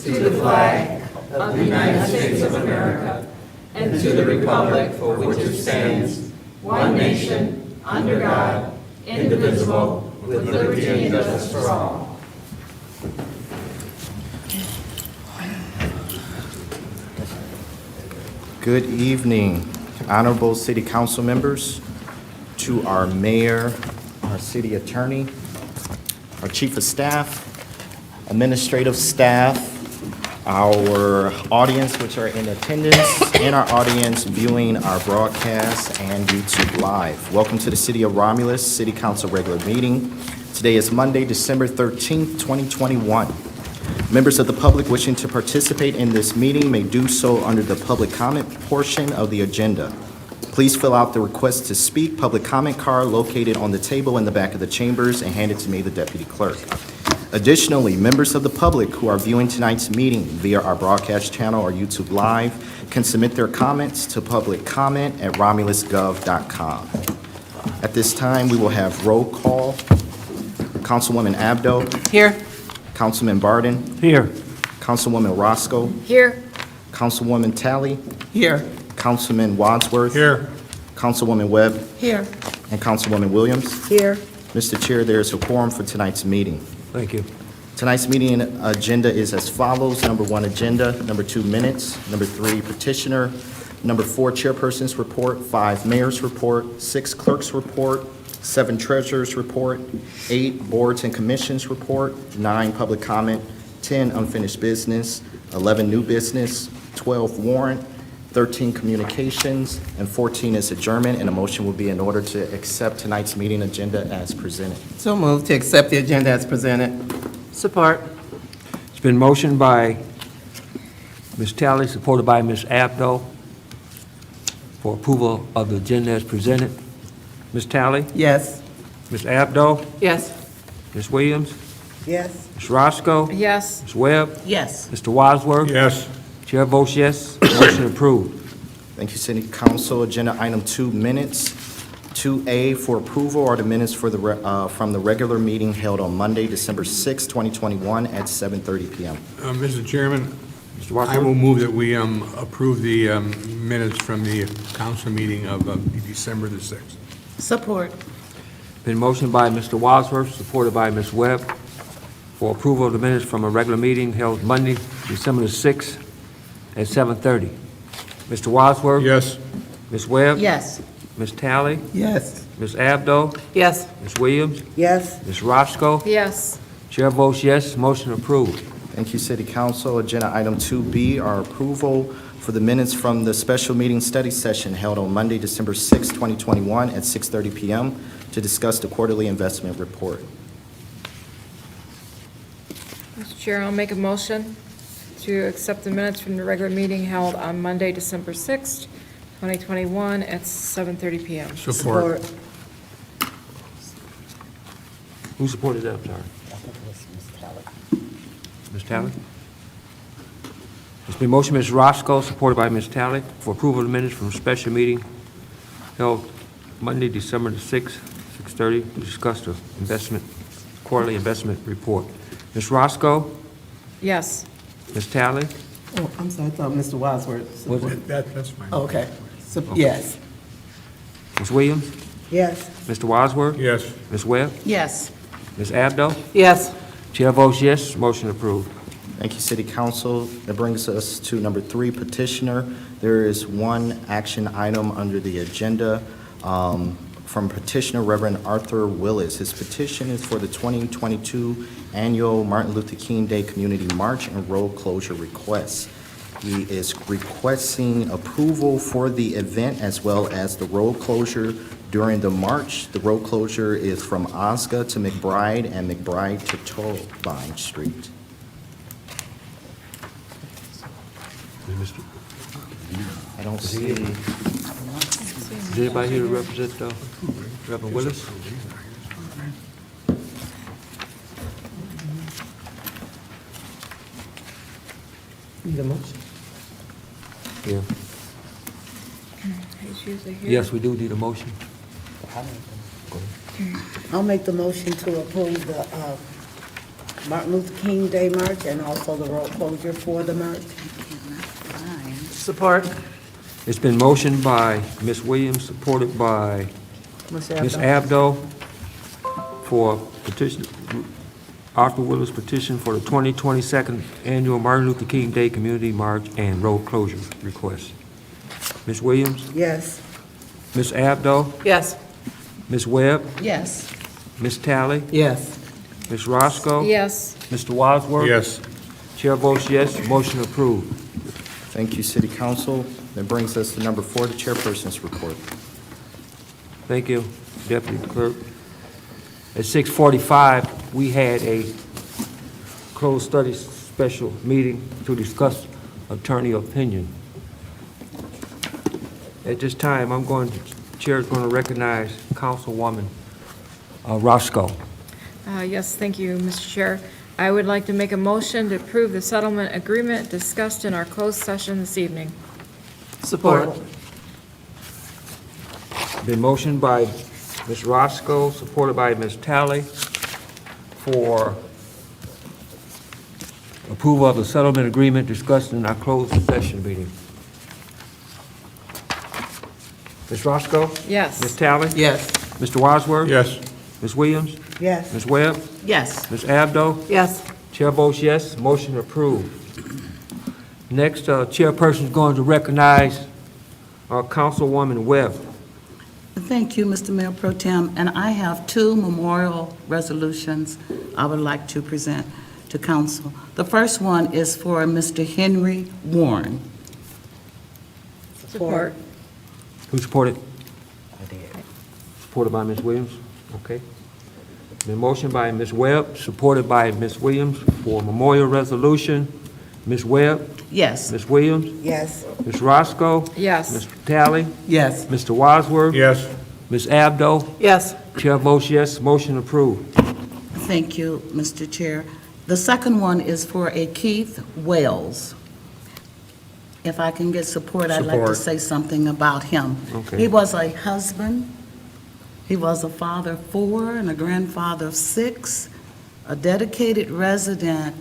to the flag of the United States of America and to the republic for which it stands, one nation, under God, indivisible, with liberty and justice for all. Good evening, honorable city council members, to our mayor, our city attorney, our chief of staff, administrative staff, our audience which are in attendance, and our audience viewing our broadcast and YouTube Live. Welcome to the City of Romulus City Council regular meeting. Today is Monday, December 13th, 2021. Members of the public wishing to participate in this meeting may do so under the public comment portion of the agenda. Please fill out the request to speak public comment card located on the table in the back of the chambers and hand it to me, the deputy clerk. Additionally, members of the public who are viewing tonight's meeting via our broadcast channel or YouTube Live can submit their comments to publiccomment@romulusgov.com. At this time, we will have roll call. Councilwoman Abdo. Here. Councilman Barden. Here. Councilwoman Roscoe. Here. Councilwoman Talley. Here. Councilman Wadsworth. Here. Councilwoman Webb. Here. And Councilwoman Williams. Here. Mr. Chair, there is a quorum for tonight's meeting. Thank you. Tonight's meeting agenda is as follows. Number 1, agenda. Number 2, minutes. Number 3, petitioner. Number 4, chairperson's report. 5, mayor's report. 6, clerk's report. 7, treasurer's report. 8, boards and commissions report. 9, public comment. 10, unfinished business. 11, new business. 12, warrant. 13, communications. And 14 is adjournment, and a motion will be in order to accept tonight's meeting agenda as presented. So moved to accept the agenda as presented. Support. It's been motioned by Ms. Talley, supported by Ms. Abdo, for approval of the agenda as presented. Ms. Talley? Yes. Ms. Abdo? Yes. Ms. Williams? Yes. Ms. Roscoe? Yes. Ms. Webb? Yes. Mr. Wadsworth? Yes. Chair votes yes. Motion approved. Thank you, City Council. Agenda item 2, minutes. 2A for approval are the minutes for from the regular meeting held on Monday, December 6, 2021 at 7:30 p.m. Mr. Chairman, Mr. I Wadsworth? will move that we approve the minutes from the council meeting of December the 6th. Support. Been motioned by Mr. Wadsworth, supported by Ms. Webb, for approval of the minutes from a regular meeting held Monday, December the 6th at 7:30. Mr. Wadsworth? Yes. Ms. Webb? Yes. Ms. Talley? Yes. Ms. Abdo? Yes. Ms. Williams? Yes. Ms. Roscoe? Yes. Chair votes yes. Motion approved. Thank you, City Council. Agenda item 2B are approval for the minutes from the special meeting study session held on Monday, December 6, 2021 at 6:30 p.m. to discuss the quarterly investment report. Mr. Chair, I'll make a motion to accept the minutes from the regular meeting held on Monday, December 6th, 2021 at 7:30 p.m. Support. Who supported that? I'm sorry. Ms. Talley? It's been motioned Ms. Roscoe, supported by Ms. Talley, for approval of the minutes from a special meeting held Monday, December the 6th, 6:30, to discuss the quarterly investment report. Ms. Roscoe? Yes. Ms. Talley? Oh, I'm sorry, I thought Mr. Wadsworth. Was it? That's fine. Oh, okay. Yes. Ms. Williams? Yes. Mr. Wadsworth? Yes. Ms. Webb? Yes. Ms. Abdo? Yes. Chair votes yes. Motion approved. Thank you, City Council. That brings us to number 3, petitioner. There is one action item under the agenda from petitioner Reverend Arthur Willis. His petition is for the 2022 annual Martin Luther King Day Community March and Road Closure request. He is requesting approval for the event as well as the road closure during the march. The road closure is from Osga to McBride and McBride to Tollvine Street. I don't see. Is anybody here to represent Reverend Willis? Need a motion? Yeah. He's usually here. Yes, we do need a motion. I'll make the motion to approve Martin Luther King Day March and also the road closure for the march. Support. It's been motioned by Ms. Williams, supported by Ms. Abdo for petition, Arthur Willis petition for the 2022 Annual Martin Luther King Day Community March and road closure request. Ms. Williams? Yes. Ms. Abdo? Yes. Ms. Webb? Yes. Ms. Talley? Yes. Ms. Roscoe? Yes. Mr. Wadsworth? Yes. Chair votes yes, motion approved. Thank you, City Council. That brings us to number 4, the chairperson's report. Thank you, Deputy Clerk. At 6:45, we had a closed study special meeting to discuss attorney opinion. At this time, Chair is going to recognize Councilwoman Roscoe. Yes, thank you, Mr. Chair. I would like to make a motion to approve the settlement agreement discussed in our closed session this evening. Support. Been motioned by Ms. Roscoe, supported by Ms. Talley, for approval of the settlement agreement discussed in our closed session meeting. Ms. Roscoe? Yes. Ms. Talley? Yes. Mr. Wadsworth? Yes. Ms. Williams? Yes. Ms. Webb? Yes. Ms. Abdo? Yes. Chair votes yes, motion approved. Next, chairperson is going to recognize Councilwoman Webb. Thank you, Mr. Mayor Pro Tem, and I have 2 memorial resolutions I would like to present to council. The first one is for Mr. Henry Warren. Support. Who supported? I did. Supported by Ms. Williams, okay. Been motion by Ms. Webb, supported by Ms. Williams for memorial resolution. Ms. Webb? Yes. Ms. Williams? Yes. Ms. Roscoe? Yes. Mr. Talley? Yes. Mr. Wadsworth? Yes. Ms. Abdo? Yes. Chair votes yes, motion approved. Thank you, Mr. Chair. The second one is for a Keith Wells. If I can get support, I'd like to Support. say something about him. Okay. He was a husband, he was a father of 4 and a grandfather of 6, a dedicated resident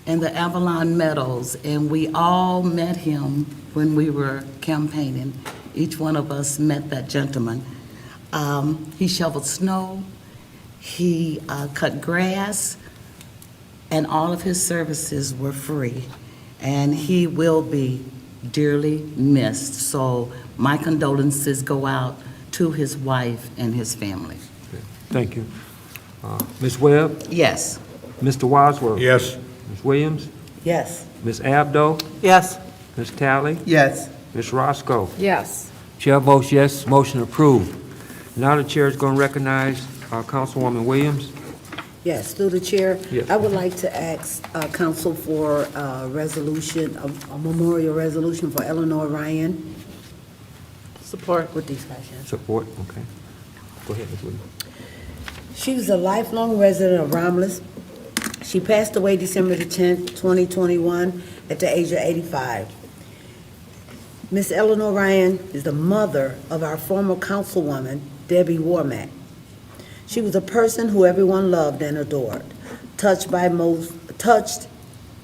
in the Avalon Meadows, and we all met him when we were campaigning. Each one of us met that gentleman. He shoveled snow, he cut grass, and all of his services were free. And he will be dearly missed. So my condolences go out to his wife and his family. Thank you. Ms. Webb? Yes. Mr. Wadsworth? Yes. Ms. Williams? Yes. Ms. Abdo? Yes. Ms. Talley? Yes. Ms. Roscoe? Yes. Chair votes yes, motion approved. Now the chair is going to recognize Councilwoman Williams. Yes, through the chair, Yes. I would like to ask council for a resolution, a memorial resolution for Eleanor Ryan Support. with these questions. Support, okay. Go ahead, Ms. Williams. She was a lifelong resident of Romulus. She passed away December the 10th, 2021, at the age of 85. Miss Eleanor Ryan is the mother of our former councilwoman, Debbie Warmack. She was a person who everyone loved and adored, touched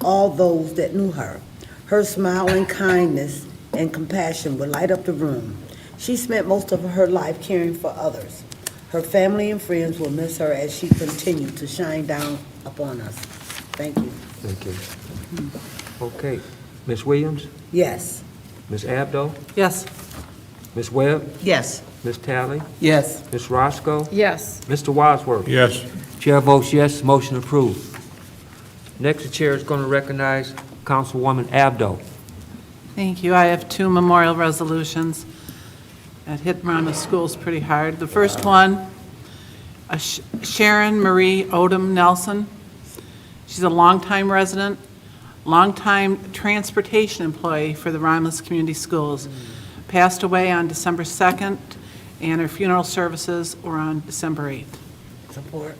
all those that knew her. Her smile and kindness and compassion would light up the room. She spent most of her life caring for others. Her family and friends will miss her as she continued to shine down upon us. Thank you. Thank you. Okay. Ms. Williams? Yes. Ms. Abdo? Yes. Ms. Webb? Yes. Ms. Talley? Yes. Ms. Roscoe? Yes. Mr. Wadsworth? Yes. Chair votes yes, motion approved. Next, the chair is going to recognize Councilwoman Abdo. Thank you. I have 2 memorial resolutions that hit Romulus schools pretty hard. The first one, Sharon Marie Odom Nelson. She's a longtime resident, longtime transportation employee for the Romulus Community Schools. Passed away on December 2nd, and her funeral services were on December 8th. Support.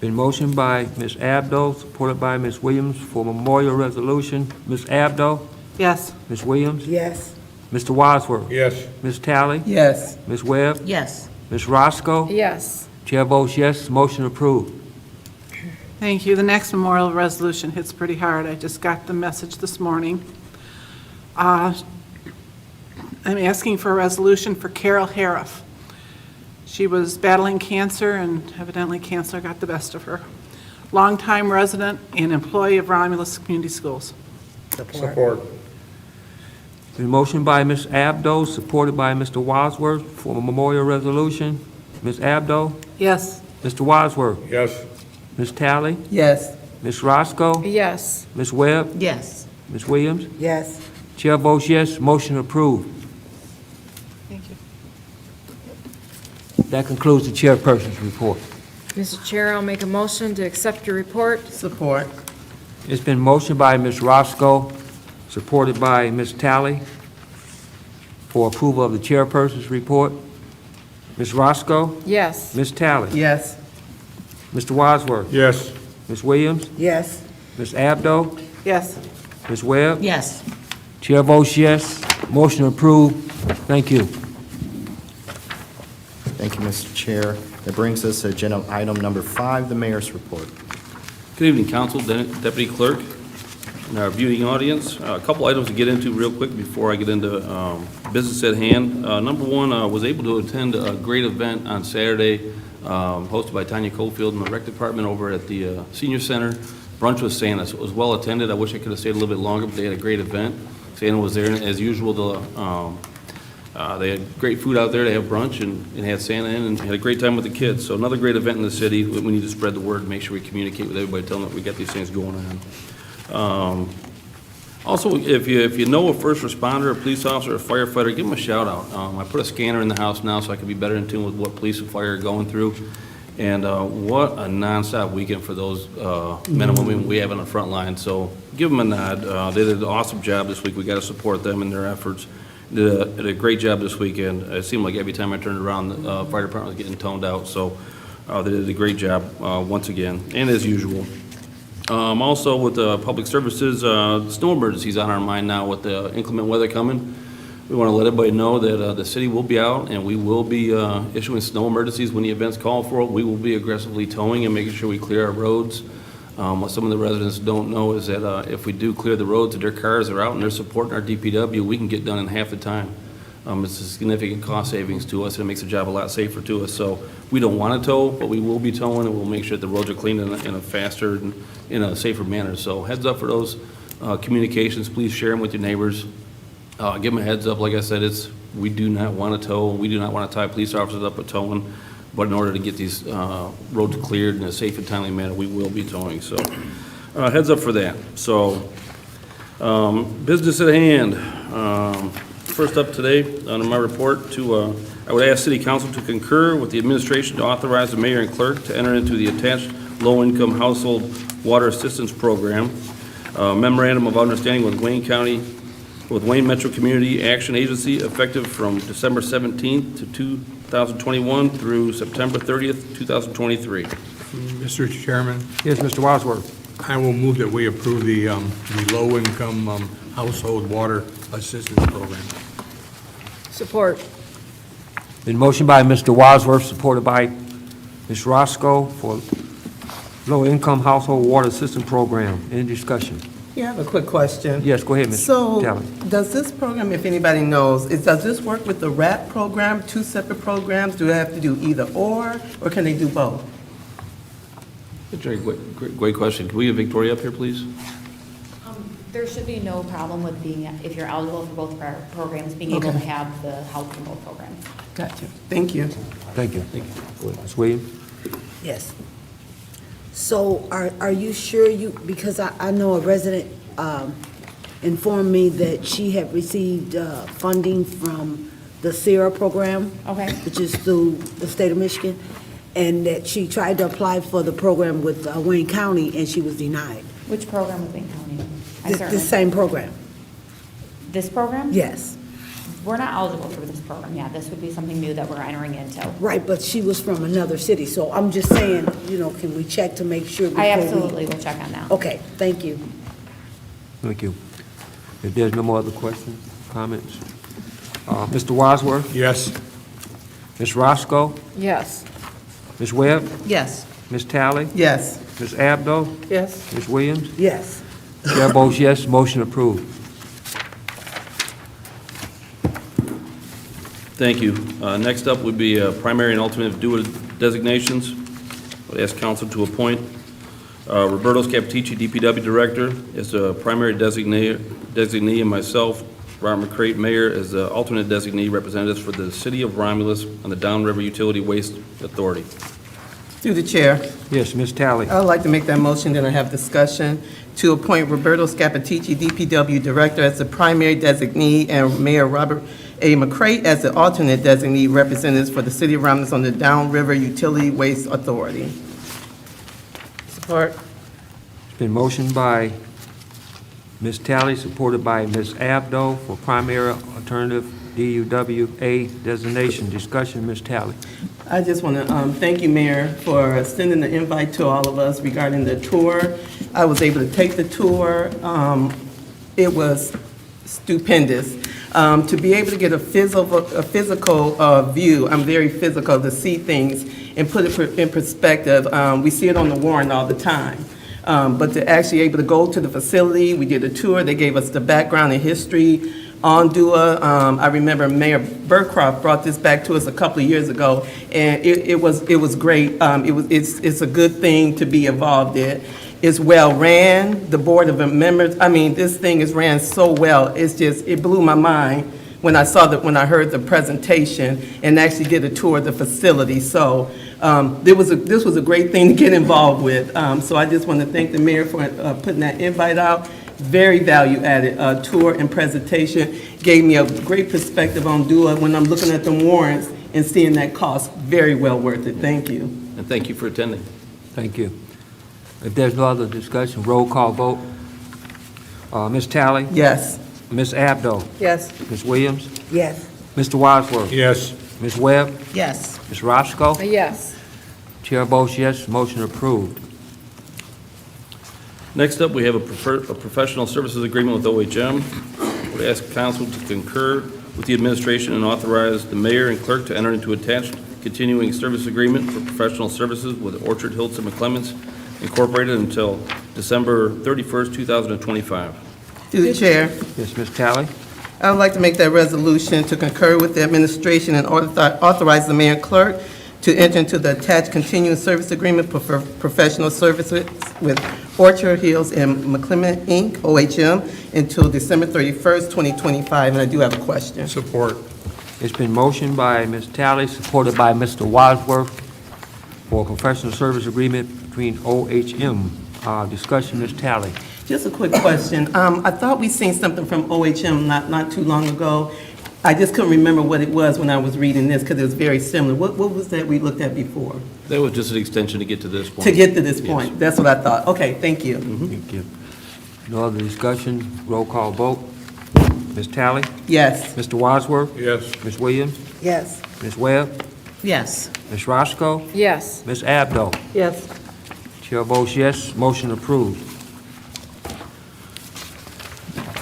Been motioned by Ms. Abdo, supported by Ms. Williams for memorial resolution. Ms. Abdo? Yes. Ms. Williams? Yes. Mr. Wadsworth? Yes. Ms. Talley? Yes. Ms. Webb? Yes. Ms. Roscoe? Yes. Chair votes yes, motion approved. Thank you. The next memorial resolution hits pretty hard. I just got the message this morning. I'm asking for a resolution for Carol Hariff. She was battling cancer, and evidently cancer got the best of her. Longtime resident and employee of Romulus Community Schools. Support. The motion by Ms. Abdo, supported by Mr. Wadsworth for a memorial resolution. Ms. Abdo? Yes. Mr. Wadsworth? Yes. Ms. Talley? Yes. Ms. Roscoe? Yes. Ms. Webb? Yes. Ms. Williams? Yes. Chair votes yes, motion approved. Thank you. That concludes the chairperson's report. Mr. Chair, I'll make a motion to accept your report. Support. It's been motioned by Ms. Roscoe, supported by Ms. Talley, for approval of the chairperson's report. Ms. Roscoe? Yes. Ms. Talley? Yes. Mr. Wadsworth? Yes. Ms. Williams? Yes. Ms. Abdo? Yes. Ms. Webb? Yes. Chair votes yes, motion approved. Thank you. Thank you, Mr. Chair. That brings us to agenda item number 5, the mayor's report. Good evening, Council, Deputy Clerk, and our viewing audience. A couple items to get into real quick before I get into business at hand. Number one, was able to attend a great event on Saturday, hosted by Tanya Cofield and the Rec Department over at the Senior Center. Brunch with Santa, so it was well attended. I wish I could have stayed a little bit longer, but they had a great event. Santa was there, and as usual, they had great food out there. They had brunch and had Santa in and had a great time with the kids. So another great event in the city. We need to spread the word, make sure we communicate with everybody, tell them that we got these things going on. Also, if you know a first responder, a police officer, a firefighter, give them a shout out. I put a scanner in the house now so I can be better in tune with what police and fire are going through. And what a nonstop weekend for those men and women we have on the front line. So give them a nod. They did an awesome job this week. We got to support them in their efforts. Did a great job this weekend. It seemed like every time I turned around, the fire department was getting toned out. So they did a great job once again, and as usual. Also with the public services, snow emergencies on our mind now with the inclement weather coming. We want to let everybody know that the city will be out and we will be issuing snow emergencies when the events call for it. We will be aggressively towing and making sure we clear our roads. What some of the residents don't know is that if we do clear the roads and their cars are out and they're supporting our DPW, we can get done in half the time. It's a significant cost savings to us and it makes the job a lot safer to us. So we don't want to tow, but we will be towing and we'll make sure that the roads are cleaned in a faster and in a safer manner. So heads up for those communications. Please share them with your neighbors. Give them a heads up. Like I said, we do not want to tow. We do not want to tie police officers up with towing. But in order to get these roads cleared in a safe and timely manner, we will be towing. So heads up for that. So business at hand. First up today on my report, I would ask City Council to concur with the administration to authorize the mayor and clerk to enter into the attached low-income household water assistance program memorandum of understanding with Wayne Metro Community Action Agency effective from December 17th to 2021 through September 30th, 2023. Mr. Chairman, Yes, Mr. Wadsworth. I will move that we approve the low-income household water assistance program. Support. Been motioned by Mr. Wadsworth, supported by Ms. Roscoe for low-income household water assistance program. Any discussion? Yeah, I have a quick question. Yes, go ahead, Ms. So, Talley. does this program, if anybody knows, does this work with the RAP program, two separate programs? Do they have to do either or can they do both? That's a great question. Can we get Victoria up here, please? There should be no problem with being, if you're eligible for both programs, being able to have the help from both programs. Gotcha. Thank you. Thank you. Go ahead, Ms. Williams. Yes. So are you sure because I know a resident informed me that she had received funding from the SERA program. Okay. Which is through the state of Michigan, and that she tried to apply for the program with Wayne County and she was denied. Which program with Wayne County? The same program. This program? Yes. We're not eligible for this program, yeah. This would be something new that we're entering into. Right, but she was from another city, so I'm just saying, can we check to make sure before I absolutely will check on that. Okay, thank you. Thank you. If there's no more other questions, comments? Mr. Wadsworth? Yes. Ms. Roscoe? Yes. Ms. Webb? Yes. Ms. Talley? Yes. Ms. Abdo? Yes. Ms. Williams? Yes. Chair votes yes, motion approved. Thank you. Next up would be primary and alternate dual designations. I would ask council to appoint Roberto Scapitici, DPW Director, as the primary designee, and myself, Robert McCrate, Mayor, as the alternate designee representatives for the City of Romulus on the Downriver Utility Waste Authority. Through the chair, Yes, Ms. Talley. I would like to make that motion, then I have discussion, to appoint Roberto Scapitici, DPW Director, as the primary designee, and Mayor Robert A. McCrate as the alternate designee representatives for the City of Romulus on the Downriver Utility Waste Authority. Support. It's been motioned by Ms. Talley, supported by Ms. Abdo for primary alternative DUWA designation. Discussion, Ms. Talley. I just want to thank you, Mayor, for sending the invite to all of us regarding the tour. I was able to take the tour. It was stupendous. To be able to get a physical view, I'm very physical, to see things and put it in perspective. We see it on the warrant all the time. But to actually able to go to the facility, we did a tour, they gave us the background and history on DUA. I remember Mayor Burcroft brought this back to us a couple of years ago, and it was great. It's a good thing to be involved in. It's well ran, the board of members, I mean, this thing is ran so well, it blew my mind when I heard the presentation and actually get a tour of the facility. So this was a great thing to get involved with. So I just want to thank the mayor for putting that invite out. Very value-added tour and presentation. Gave me a great perspective on DUA when I'm looking at the warrants and seeing that cost. Very well worth it. Thank you. And thank you for attending. Thank you. If there's no other discussion, roll call vote. Ms. Talley? Yes. Ms. Abdo? Yes. Ms. Williams? Yes. Mr. Wadsworth? Yes. Ms. Webb? Yes. Ms. Roscoe? Yes. Chair votes yes, motion approved. Next up, we have a professional services agreement with OHM. I would ask council to concur with the administration and authorize the mayor and clerk to enter into attached continuing service agreement for professional services with Orchard Hills and McClements Incorporated until December 31st, 2025. Through the chair, Yes, Ms. Talley? I would like to make that resolution to concur with the administration and authorize the mayor and clerk to enter into the attached continuing service agreement for professional services with Orchard Hills and McClement Inc., OHM, until December 31st, 2025, and I do have a question. Support. It's been motioned by Ms. Talley, supported by Mr. Wadsworth, for a professional service agreement between OHM. Discussion, Ms. Talley. Just a quick question. I thought we seen something from OHM not too long ago. I just couldn't remember what it was when I was reading this because it was very similar. What was that we looked at before? That was just an extension to get to this point. To get to this point? Yes. That's what I thought. Okay, thank you. Thank you. No other discussion, roll call vote. Ms. Talley? Yes. Mr. Wadsworth? Yes. Ms. Williams? Yes. Ms. Webb? Yes. Ms. Roscoe? Yes. Ms. Abdo? Yes. Chair votes yes, motion approved.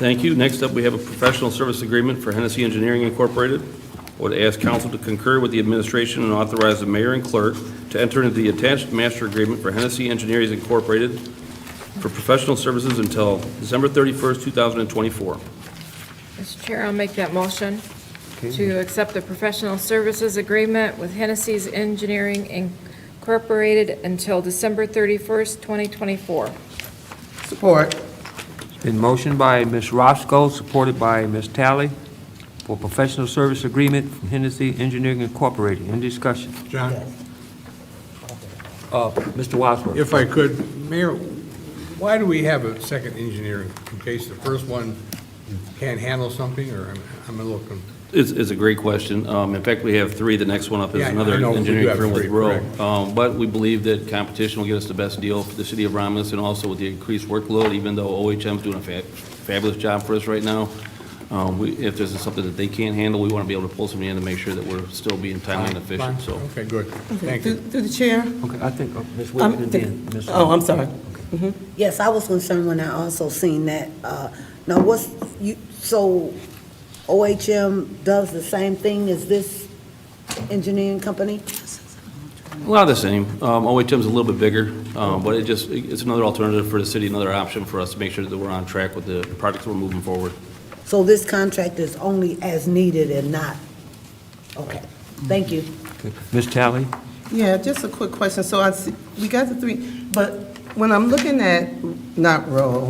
Thank you. Next up, we have a professional service agreement for Hennessy Engineering Incorporated. I would ask council to concur with the administration and authorize the mayor and clerk to enter into the attached master agreement for Hennessy Engineering Incorporated for professional services until December 31st, 2024. Mr. Chair, I'll make that motion to accept the professional services agreement with Hennessy's Engineering Incorporated until December 31st, 2024. Support. It's been motioned by Ms. Roscoe, supported by Ms. Talley, for professional service agreement from Hennessy Engineering Incorporated. Any discussion? John? Mr. Wadsworth? If I could, Mayor, why do we have a second engineer in case the first one can't handle something, or I'm a little confused? It's a great question. In fact, we have three. The next one up is Yeah, I another know we do engineering have firm with three, Rowe. correct. But we believe that competition will get us the best deal for the city of Romulus, and also with the increased workload, even though OHM's doing a fabulous job for us right now. If there's something that they can't handle, we want to be able to pull somebody in to make sure that we're still being timely and efficient, Fine. so. Okay, good. Thank Through you. the chair? Okay, I think Ms. Williams and then Ms. Oh, I'm sorry. Yes, I was concerned when I also seen that. Now, so OHM does the same thing as this engineering company? A lot of the same. OHM's a little bit bigger, but it's another alternative for the city, another option for us to make sure that we're on track with the projects we're moving forward. So this contract is only as needed and not, okay, thank you. Okay. Ms. Talley? Yeah, just a quick question. So I see, we got the three, but when I'm looking at, not row,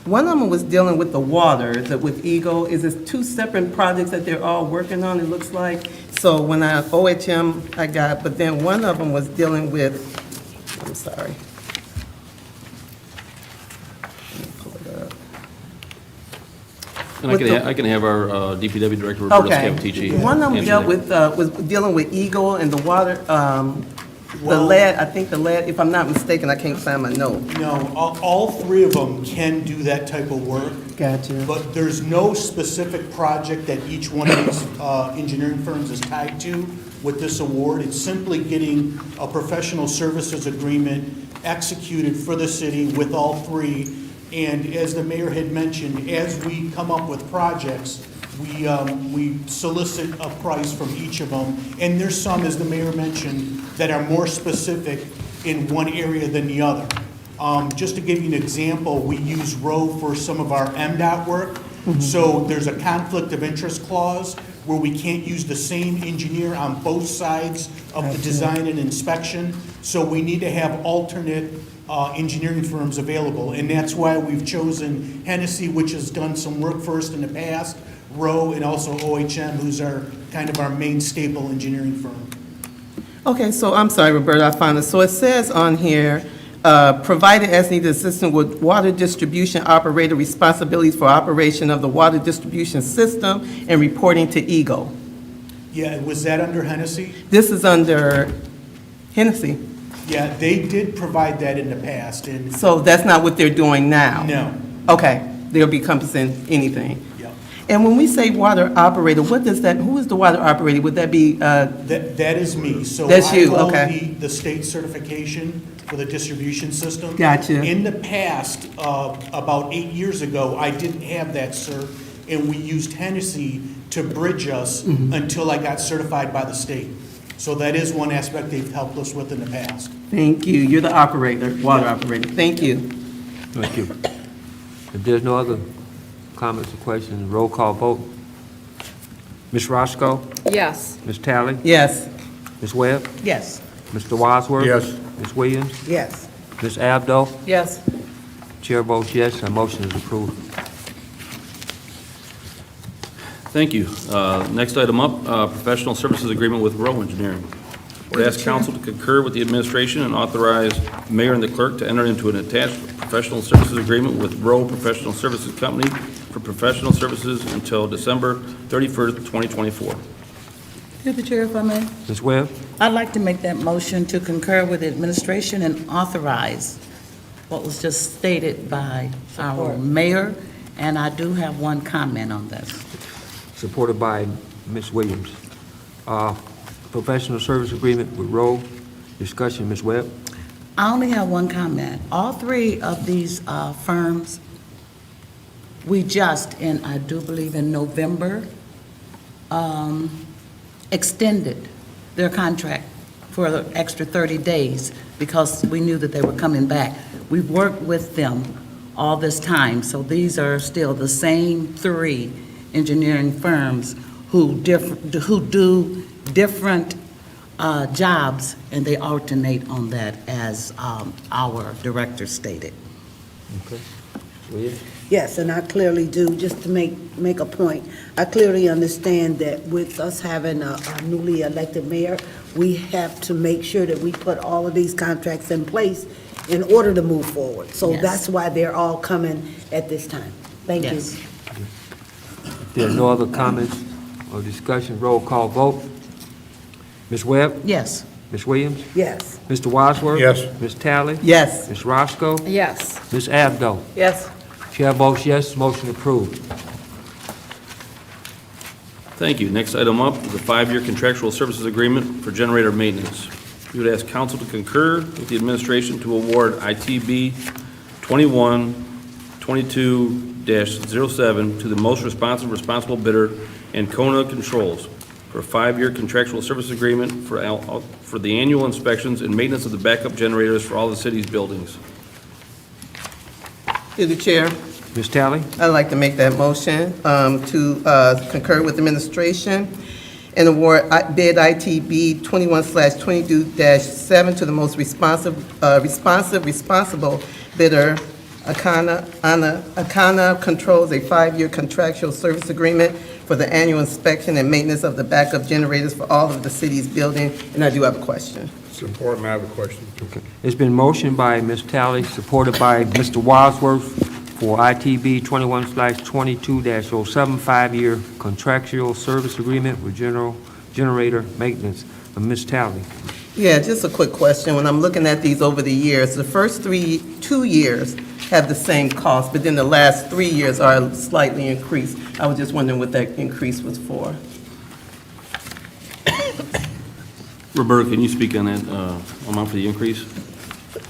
one of them was dealing with the water, with Eagle. Is it two separate projects that they're all working on, it looks like? So when OHM I got, but then one of them was dealing with, I'm sorry. Let me pull it up. And With the- I can have our DPW Director, Roberto Okay. Scavatici. One of them answer dealt that. with, was dealing with Eagle and the water, the lead, I think the lead, if I'm not mistaken, I can't find my note. No, all three of them can do that type of work, Gotcha. but there's no specific project that each one of these engineering firms is tied to with this award. It's simply getting a professional services agreement executed for the city with all three. And as the mayor had mentioned, as we come up with projects, we solicit a price from each of them. And there's some, as the mayor mentioned, that are more specific in one area than the other. Just to give you an example, we use Rowe for some of our MDOT work. So there's a conflict of interest clause where we can't use the same engineer on both sides of the design and inspection. So we need to have alternate engineering firms available. And that's why we've chosen Hennessy, which has done some work for us in the past, Rowe, and also OHM, who's our kind of our main staple engineering firm. Okay, so I'm sorry, Roberta, I found it. So it says on here, provided as needed assistance with water distribution operator responsibilities for operation of the water distribution system and reporting to Eagle. Yeah, was that under Hennessy? This is under Hennessy. Yeah, they did provide that in the past, and So that's not what they're doing now? no. Okay, they'll be encompassing anything. Yeah. And when we say water operator, what does that, who is the water operator? Would that be, That is me. So That's you, I hold okay. the state certification for the distribution system. Gotcha. In the past, about 8 years ago, I didn't have that cert, and we used Hennessy to bridge us until I got certified by the state. So that is one aspect they've helped us with in the past. thank you, you're the operator, water operator. Thank you. Thank you. If there's no other comments or questions, roll call vote. Ms. Roscoe? Yes. Ms. Talley? Yes. Ms. Webb? Yes. Mr. Wadsworth? Yes. Ms. Williams? Yes. Ms. Abdo? Yes. Chair votes yes, our motion is approved. Thank you. Next item up, professional services agreement with Rowe Engineering. Would ask council to concur with the administration and authorize mayor and the clerk to enter into an attached professional services agreement with Rowe Professional Services Company for professional services until December 31st, 2024. Through the chair, if I may. Ms. Webb? I'd like to make that motion to concur with the administration and authorize what was just stated by our mayor, and I do have one comment on this. Supported by Ms. Williams. Professional service agreement with Rowe. Discussion, Ms. Webb? I only have one comment. All three of these firms, we just, and I do believe in November, extended their contract for an extra 30 days because we knew that they were coming back. We've worked with them all this time, so these are still the same three engineering firms who do different jobs, and they alternate on that, as our director stated. Okay. Williams? Yes, and I clearly do, just to make a point, I clearly understand that with us having a newly elected mayor, we have to make sure that we put all of these contracts in place in order to move forward. So Yes. that's why they're all coming at this time. Thank you. Yes. If there's no other comments or discussion, roll call vote. Ms. Webb? Yes. Ms. Williams? Yes. Mr. Wadsworth? Yes. Ms. Talley? Yes. Ms. Roscoe? Yes. Ms. Abdo? Yes. Chair votes yes, motion approved. Thank you. Next item up is a 5-year contractual services agreement for generator maintenance. We would ask council to concur with the administration to award ITB 2122-07 to the most responsible bidder, Ancona Controls, for a 5-year contractual service agreement for the annual inspections and maintenance of the backup generators for all the city's buildings. Through the chair, Ms. Tally? I'd like to make that motion to concur with administration and award bid ITB 21/22-7 to the most responsible bidder. Akana controls a 5-year contractual service agreement for the annual inspection and maintenance of the backup generators for all of the city's buildings. And I do have a question. Support, and I have a question. It's been motioned by Ms. Tally, supported by Mr. Wadsworth for ITB 21/22-07 5-year contractual service agreement with generator maintenance. Ms. Tally. Yeah, just a quick question. When I'm looking at these over the years, the first 2 years have the same cost, but then the last 3 years are slightly increased. I was just wondering what that increase was for. Roberta, can you speak on that amount for the increase?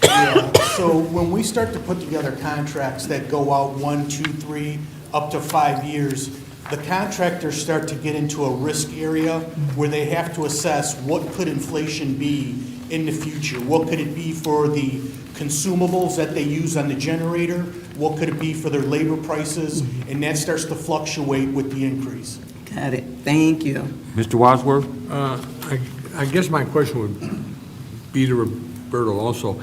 Yeah, so when we start to put together contracts that go out 1, 2, 3, up to 5 years, the contractors start to get into a risk area where they have to assess what could inflation be in the future? What could it be for the consumables that they use on the generator? What could it be for their labor prices? And that starts to fluctuate with the increase. Got it. Thank you. Mr. Wadsworth? I guess my question would be to Roberto also.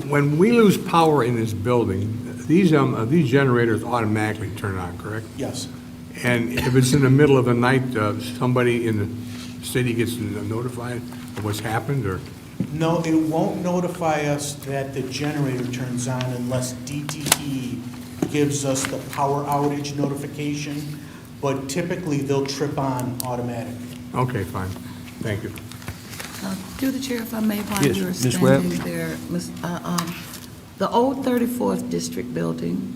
When we lose power in this building, these generators automatically turn on, correct? Yes. And if it's in the middle of the night, somebody in the city gets notified of what's happened, or? No, it won't notify us that the generator turns on unless DTE gives us the power outage notification, but typically they'll trip on automatically. Okay, fine. Thank you. Through the chair, if I may, while Yes, you're Ms. Webb. standing there, the old 34th District building,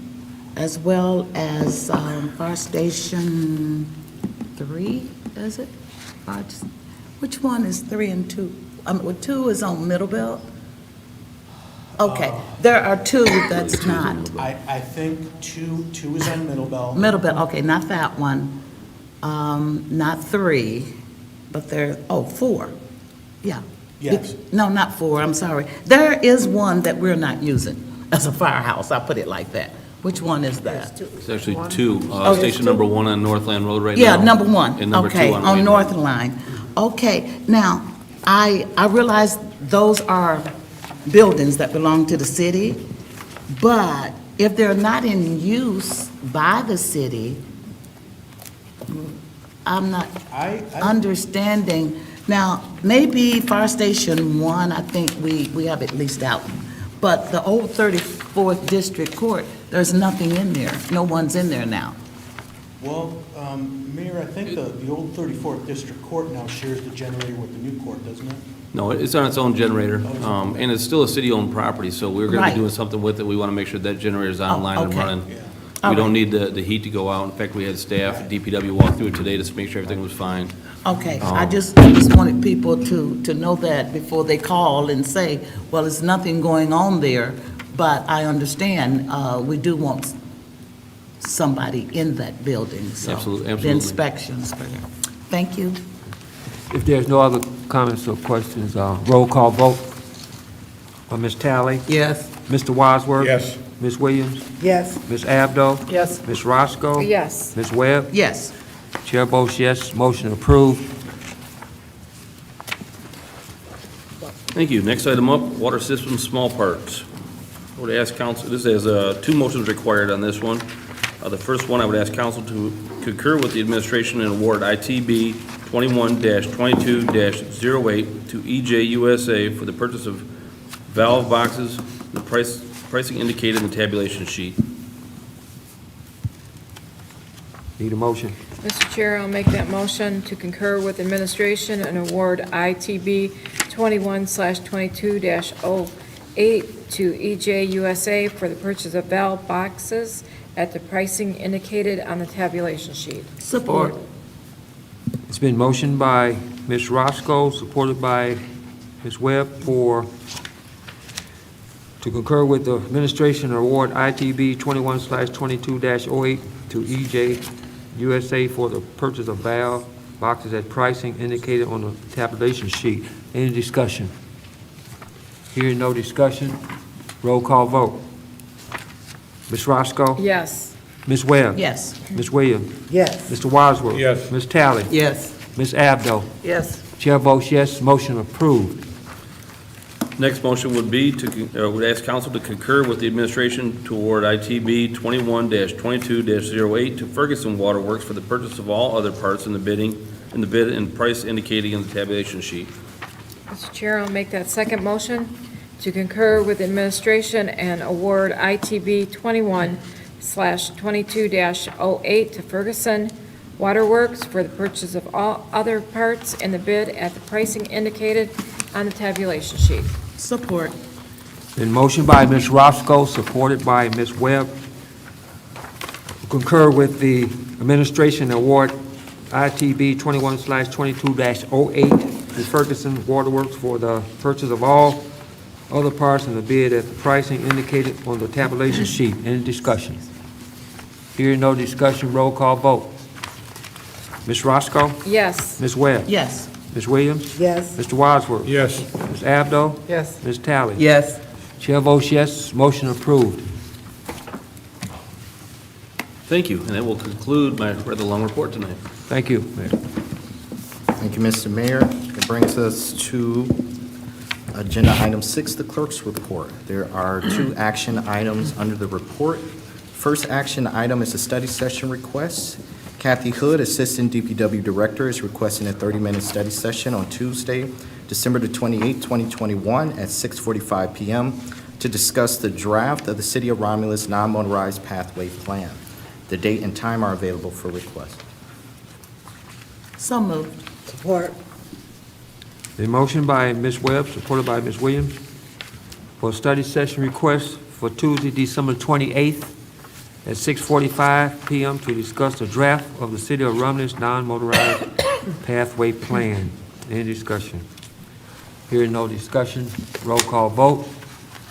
as well as Fire Station 3, is it? Which one is 3 and 2? 2 is on Middle Belt? Okay, there are 2 that's not. I think two is on Middle Belt. Middle Belt, okay, not that one. Not 3, but 4. Yeah. Yes. No, not 4, I'm sorry. There is one that we're not using as a firehouse, I'll put it like that. Which one is that? It's actually 2. it's Station 2? number 1 on Northland Road right now. Yeah, number 1. And number 2 Okay, on on Wayne North Road. Line. Okay, now, I realize those are buildings that belong to the city, but if they're not in use by the city, I'm not understanding. Now, maybe Fire Station 1, I think we have it leased out. But the old 34th District Court, there's nothing in there. No one's in there now. Well, Mayor, I think the old 34th District Court now shares the generator with the new court, doesn't it? No, it's on its own generator, and it's still a city-owned property, so we're going to Right. be doing something with it. We want to make sure that generator's online and okay. running. All We don't right. need the heat to go out. In fact, we had staff, DPW walk through it today to make sure everything was fine. Okay, I just wanted people to know that before they call and say, well, there's nothing going on there, but I understand, we do want somebody in that building, so. Absolutely. The inspections. Thank you. If there's no other comments or questions, roll call vote. Ms. Tally? Yes. Mr. Wadsworth? Yes. Ms. Williams? Yes. Ms. Abdo? Yes. Ms. Roscoe? Yes. Ms. Webb? Yes. Chair votes yes, motion approved. Thank you. Next item up, water system small parts. I would ask council, this has 2 motions required on this one. The first one, I would ask council to concur with the administration and award ITB 21-22-08 to EJ USA for the purchase of valve boxes, the pricing indicated in the tabulation sheet. Need a motion? Mr. Chair, I'll make that motion to concur with administration and award ITB 21/22-08 to EJ USA for the purchase of valve boxes at the pricing indicated on the tabulation sheet. Support. It's been motioned by Ms. Roscoe, supported by Ms. Webb to concur with the administration and award ITB 21/22-08 to EJ USA for the purchase of valve boxes at pricing indicated on the tabulation sheet. Any discussion? Hearing no discussion, roll call vote. Ms. Roscoe? Yes. Ms. Webb? Yes. Ms. Williams? Yes. Mr. Wadsworth? Yes. Ms. Talley? Yes. Ms. Abdo? Yes. Chair votes yes, motion approved. Next motion would be would ask council to concur with the administration to award ITB 21-22-08 to Ferguson Waterworks for the purchase of all other parts in the bid and price indicating in the tabulation sheet. Mr. Chair, I'll make that second motion to concur with administration and award ITB 21/22-08 to Ferguson Waterworks for the purchase of all other parts in the bid at the pricing indicated on the tabulation sheet. Support. Been motion by Ms. Roscoe, supported by Ms. Webb. Concur with the administration award ITB 21/22-08 to Ferguson Waterworks for the purchase of all other parts in the bid at the pricing indicated on the tabulation sheet. Any discussion? Hearing no discussion, roll call vote. Ms. Roscoe? Yes. Ms. Webb? Yes. Ms. Williams? Yes. Mr. Wadsworth? Yes. Ms. Abdo? Yes. Ms. Talley? Yes. Chair votes yes, motion approved. Thank you, and that will conclude my rather long report tonight. Thank you, Mayor. Thank you, Mr. Mayor. It brings us to agenda item 6, the clerk's report. There are 2 action items under the report. First action item is a study session request. Kathy Hood, Assistant DPW Director, is requesting a 30-minute study session on Tuesday, December the 28th, 2021 at 6:45 p.m. to discuss the draft of the City of Romulus non-motorized pathway plan. The date and time are available for request. So moved. Support. The motion by Ms. Webb, supported by Ms. Williams, for a study session request for Tuesday, December 28th at 6:45 p.m. to discuss the draft of the City of Romulus non-motorized pathway plan. Any discussion? Hearing no discussion, roll call vote.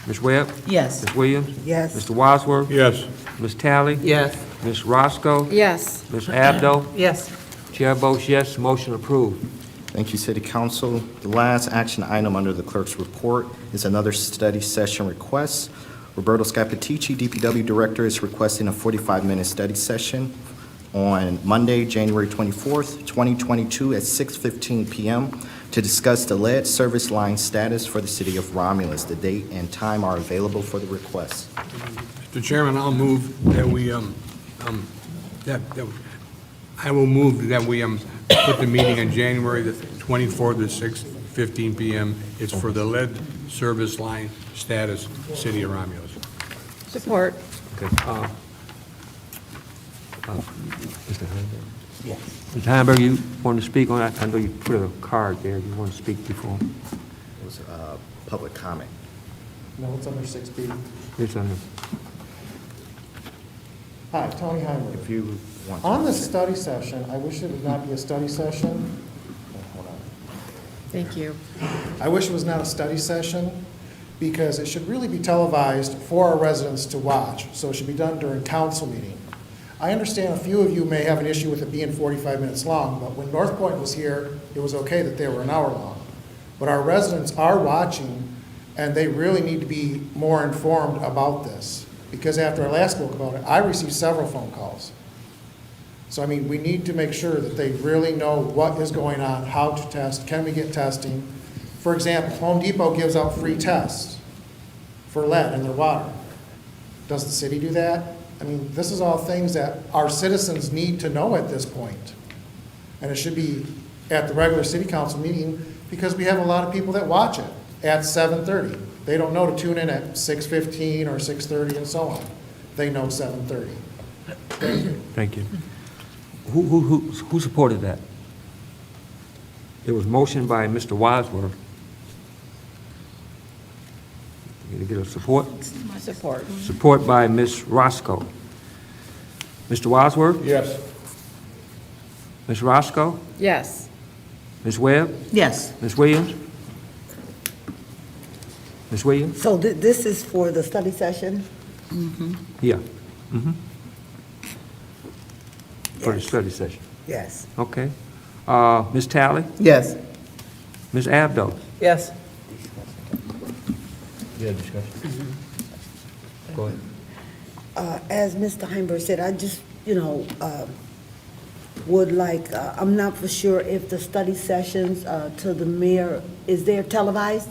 Ms. Webb? Yes. Ms. Williams? Yes. Mr. Wadsworth? Yes. Ms. Talley? Yes. Ms. Roscoe? Yes. Ms. Abdo? Yes. Chair votes yes, motion approved. Thank you, City Council. The last action item under the clerk's report is another study session request. Roberto Scapitici, DPW Director, is requesting a 45-minute study session on Monday, January 24th, 2022 at 6:15 p.m. to discuss the lead service line status for the City of Romulus. The date and time are available for the request. Mr. Chairman, I'll move that we, I will move that we put the meeting on January the 24th at 6:15 p.m. It's for the lead service line status, City of Romulus. Support. Okay. Mr. Hamburg? Yes. Mr. Hamburg, you want to speak on that? I know you put a card there. You want to speak before? It was public comment. No, it's under 6B. It's on the- Hi, Tony Heimer. If you want to. On the study session, I wish it would not be a study session. Oh, hold on. Thank you. I wish it was not a study session because it should really be televised for our residents to watch. So it should be done during council meeting. I understand a few of you may have an issue with it being 45 minutes long, but when North Point was here, it was okay that they were an hour long. But our residents are watching, and they really need to be more informed about this. Because after I last spoke about it, I received several phone calls. So, I mean, we need to make sure that they really know what is going on, how to test, can we get testing. For example, Home Depot gives out free tests for lead in their water. Does the city do that? I mean, this is all things that our citizens need to know at this point. And it should be at the regular city council meeting because we have a lot of people that watch it at 7:30. They don't know to tune in at 6:15 or 6:30 and so on. They know 7:30. Thank you. Thank you. Who supported that? It was motion by Mr. Wadsworth. Can you get a support? Support. Support by Ms. Roscoe. Mr. Wadsworth? Yes. Ms. Roscoe? Yes. Ms. Webb? Yes. Ms. Williams? Ms. Williams? So this is for the study session? Yeah. For the study session. Yes. Okay. Ms. Talley? Yes. Ms. Abdo? Yes. You have discussion? Go ahead. As Mr. Heinberg said, I just, would like, I'm not for sure if the study sessions to the mayor, is there televised?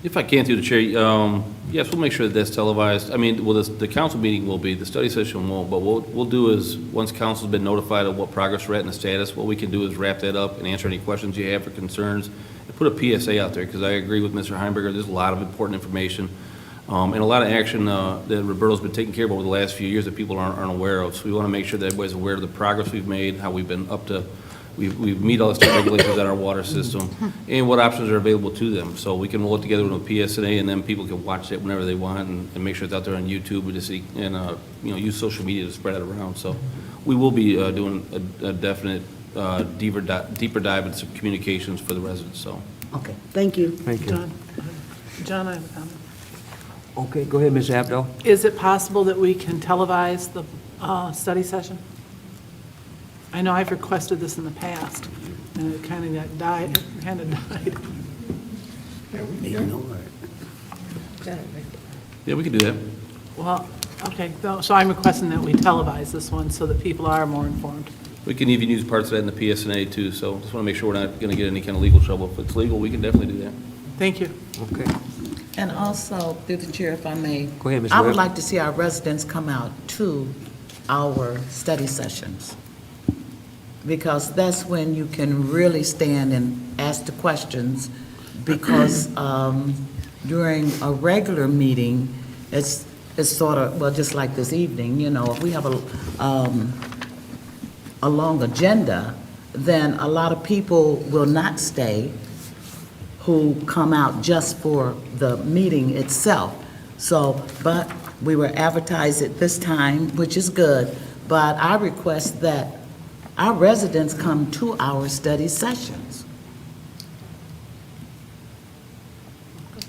If I can through the chair, yes, we'll make sure that that's televised. I mean, well, the council meeting will be, the study session won't, but what we'll do is, once council's been notified of what progress we're at and the status, what we can do is wrap that up and answer any questions you have or concerns, and put a PSA out there, because I agree with Mr. Heinberger, there's a lot of important information, and a lot of action that Roberto's been taking care of over the last few years that people aren't aware of. So we want to make sure that everybody's aware of the progress we've made, how we've been up to, we've meet all the state regulations on our water system, and what options are available to them. So we can roll it together with a PSA, and then people can watch it whenever they want, and make sure it's out there on YouTube, and just see, and use social media to spread it around. So we will be doing a definite deeper dive into some communications for the residents. So Okay, thank you. Thank you. John, I have a comment. Okay, go ahead, Ms. Abdo. Is it possible that we can televise the study session? I know I've requested this in the past, and it kind of died. yeah, we can do that. Well, okay, so I'm requesting that we televise this one so that people are more informed. We can even use parts of that in the PSNA too. So just want to make sure we're not going to get any kind of legal trouble. If it's legal, we can definitely do that. Thank you. Okay. And also, through the chair, if I may. Go ahead, Ms. I would Webb. like to see our residents come out to our study sessions, because that's when you can really stand and ask the questions, because during a regular meeting, it's sort of, well, just like this evening, if we have a long agenda, then a lot of people will not stay who come out just for the meeting itself. So, but we were advertised at this time, which is good, but I request that our residents come to our study sessions.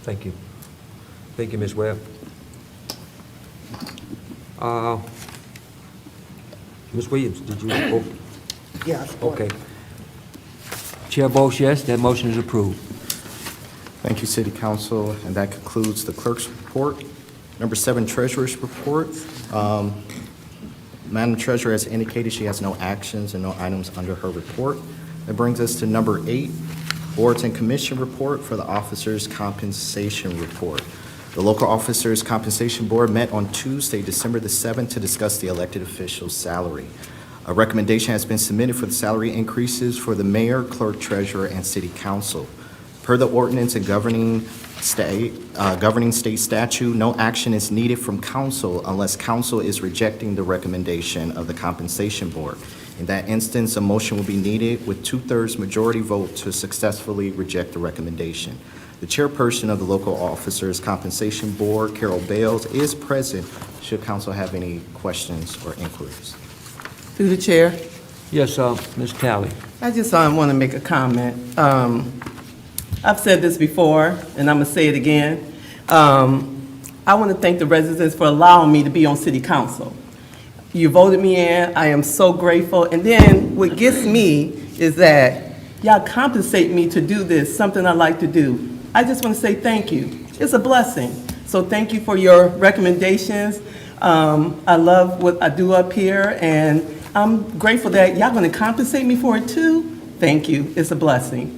Thank you. Thank you, Ms. Webb. Ms. Williams, did you? Yeah, I support it. Okay. Chair votes yes, that motion is approved. Thank you, City Council, and that concludes the clerk's report. Number 7, Treasurer's report. Madam Treasurer has indicated she has no actions and no items under her report. That brings us to number 8, Boards and Commission report for the Officers' Compensation Report. The Local Officers' Compensation Board met on Tuesday, December the 7th, to discuss the elected officials' salary. A recommendation has been submitted for the salary increases for the mayor, clerk, treasurer, and city council. Per the ordinance and governing state statute, no action is needed from council unless council is rejecting the recommendation of the compensation board. In that instance, a motion will be needed with 2/3 majority vote to successfully reject the recommendation. The chairperson of the Local Officers Compensation Board, Carol Bales, is present should council have any questions or inquiries. Through the chair, Yes, Ms. Talley. I just want to make a comment. I've said this before, and I'm going to say it again. I want to thank the residents for allowing me to be on city council. You voted me in. I am so grateful. And then what gets me is that y'all compensate me to do this, something I like to do. I just want to say thank you. It's a blessing. So thank you for your recommendations. I love what I do up here, and I'm grateful that y'all going to compensate me for it too. Thank you. It's a blessing.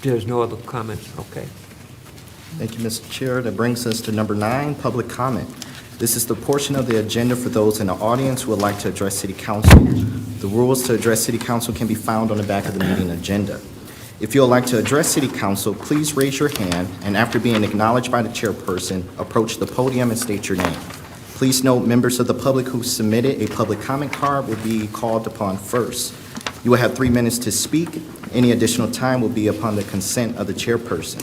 There's no other comments, okay. Thank you, Mr. Chair. That brings us to number 9, public comment. This is the portion of the agenda for those in the audience who would like to address City Council. The rules to address City Council can be found on the back of the meeting agenda. If you would like to address City Council, please raise your hand, and after being acknowledged by the chairperson, approach the podium and state your name. Please note, members of the public who submitted a public comment card will be called upon first. You will have 3 minutes to speak. Any additional time will be upon the consent of the chairperson.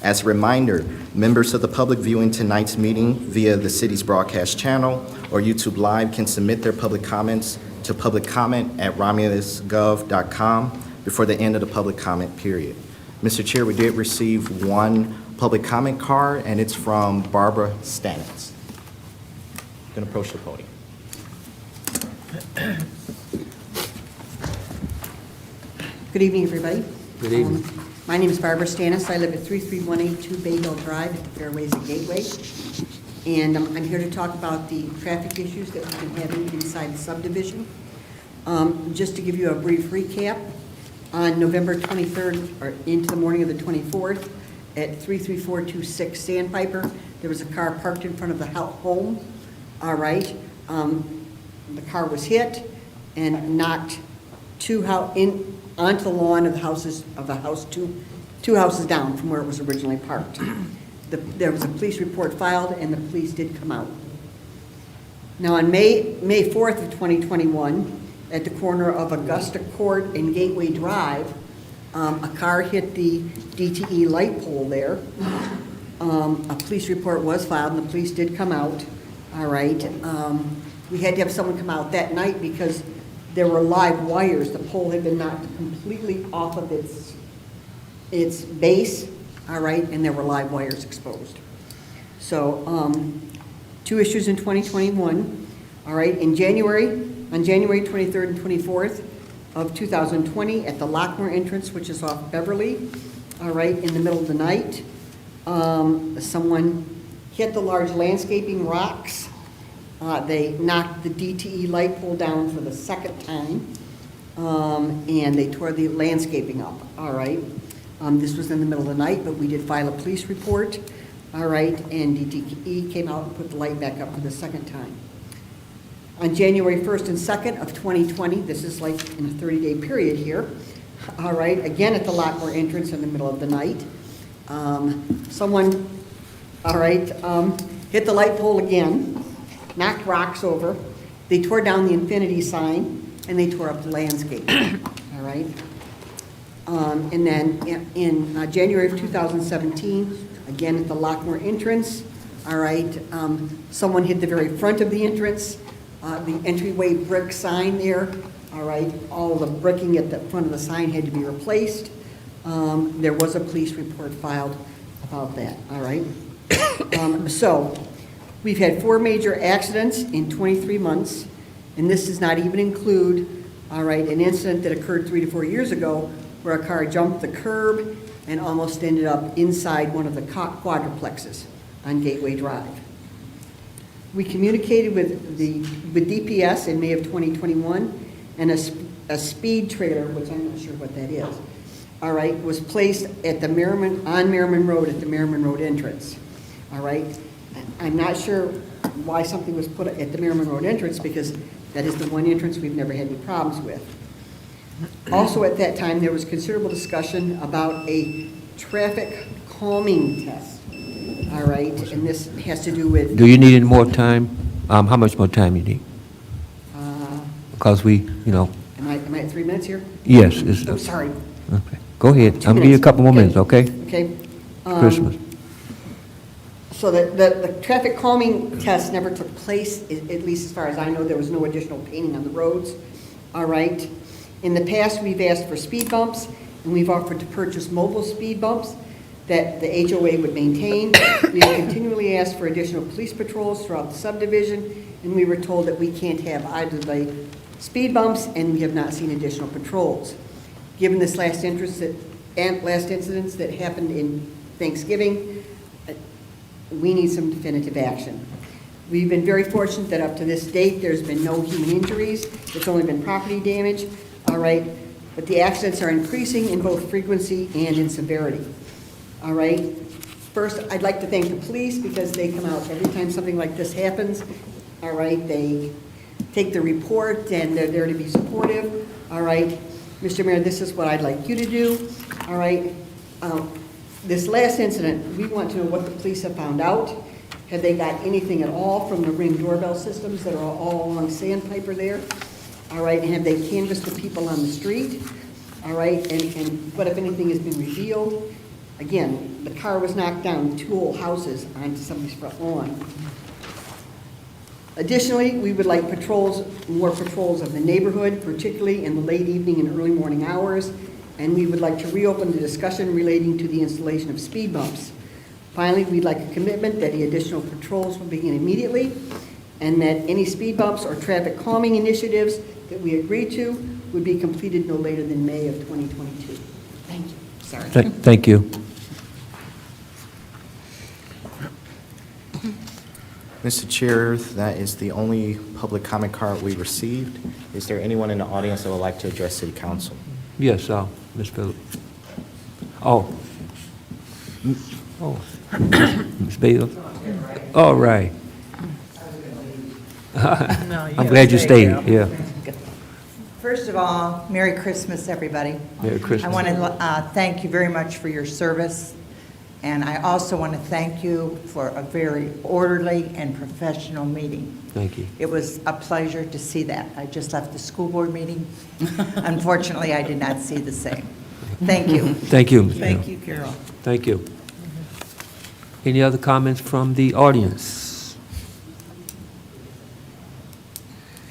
As a reminder, members of the public viewing tonight's meeting via the city's broadcast channel or YouTube Live can submit their public comments to publiccomment@romulusgov.com before the end of the public comment period. Mr. Chair, we did receive 1 public comment card, and it's from Barbara Stanitz. You can approach the podium. Good evening, everybody. Good evening. My name is Barbara Stanis. I live at 33182 Bay Hill Drive at the Fairways and Gateway. And I'm here to talk about the traffic issues that we've been having inside the subdivision. Just to give you a brief recap, on November 23rd, or into the morning of the 24th, at 33426 Sandpiper, there was a car parked in front of the home. All right. The car was hit and knocked onto the lawn of the house two houses down from where it was originally parked. There was a police report filed, and the police did come out. Now, on May 4th of 2021, at the corner of Augusta Court and Gateway Drive, a car hit the DTE light pole there. A police report was filed, and the police did come out. All right. We had to have someone come out that night because there were live wires. The pole had been knocked completely off of its base, all right, and there were live wires exposed. So, two issues in 2021, all right. On January 23rd and 24th of 2020, at the Lockmore entrance, which is off Beverly, all right, in the middle of the night, someone hit the large landscaping rocks. They knocked the DTE light pole down for the second time, and they tore the landscaping up, all right. This was in the middle of the night, but we did file a police report, all right, and DTE came out and put the light back up for the second time. On January 1st and 2nd of 2020, this is like in a 30-day period here, all right, again at the Lockmore entrance in the middle of the night, someone, all right, hit the light pole again, knocked rocks over, they tore down the infinity sign, and they tore up the landscape, all right? And then in January of 2017, again at the Lockmore entrance, all right, someone hit the very front of the entrance, the entryway brick sign there, all right, all the bricking at the front of the sign had to be replaced. There was a police report filed about that, all right? So we've had 4 major accidents in 23 months, and this does not even include, all right, an incident that occurred 3 to 4 years ago where a car jumped the curb and almost ended up inside one of the quadruplexes on Gateway Drive. We communicated with DPS in May of 2021, and a speed trailer, which I'm not sure what that is, all right, was placed at on Merriman Road at the Merriman Road entrance, all right? I'm not sure why something was put at the Merriman Road entrance, because that is the one entrance we've never had any problems with. Also at that time, there was considerable discussion about a traffic calming test, all right? And this has to do with... Do you need any more time? How much more time you need? Because we, Am I at 3 minutes here? yes. It's, Oh, sorry. okay. Go ahead. 2 I'm gonna give you a minutes. couple more minutes, okay? Okay. Christmas. So the traffic calming test never took place, at least as far as I know. There was no additional painting on the roads, all right? In the past, we've asked for speed bumps, and we've offered to purchase mobile speed bumps that the HOA would maintain. We've continually asked for additional police patrols throughout the subdivision, and we were told that we can't have either the speed bumps, and we have not seen additional patrols. Given this last incident that happened in Thanksgiving, we need some definitive action. We've been very fortunate that up to this date, there's been no human injuries. It's only been property damage, all right? But the accidents are increasing in both frequency and in severity, all right? First, I'd like to thank the police because they come out every time something like this happens, all right? They take the report and they're there to be supportive, all right? Mr. Mayor, this is what I'd like you to do, all right? This last incident, we want to know what the police have found out. Have they got anything at all from the Ring doorbell systems that are all along Sandpiper there? All right, and have they canvassed the people on the street? All right, and what, if anything, has been revealed? Again, the car was knocked down 2 old houses onto somebody's front lawn. Additionally, we would like more patrols of the neighborhood, particularly in the late evening and early morning hours, and we would like to reopen the discussion relating to the installation of speed bumps. Finally, we'd like a commitment that the additional patrols will begin immediately, and that any speed bumps or traffic calming initiatives that we agreed to would be completed no later than May of 2022. Thank you. Sorry. Thank you. Mr. Chair, that is the only public comment card we received. Is there anyone in the audience that would like to address City Council? Yes, Ms. Phillips. Oh. Oh. Ms. Bales? All right. I'm glad you stayed, yeah. First of all, Merry Christmas, everybody. Merry Christmas. I want to thank you very much for your service, and I also want to thank you for a very orderly and professional meeting. Thank you. It was a pleasure to see that. I just left the school board meeting. Unfortunately, I did not see the same. Thank you. Thank you, Ms. Bales. Thank you, Carol. Thank you. Any other comments from the audience?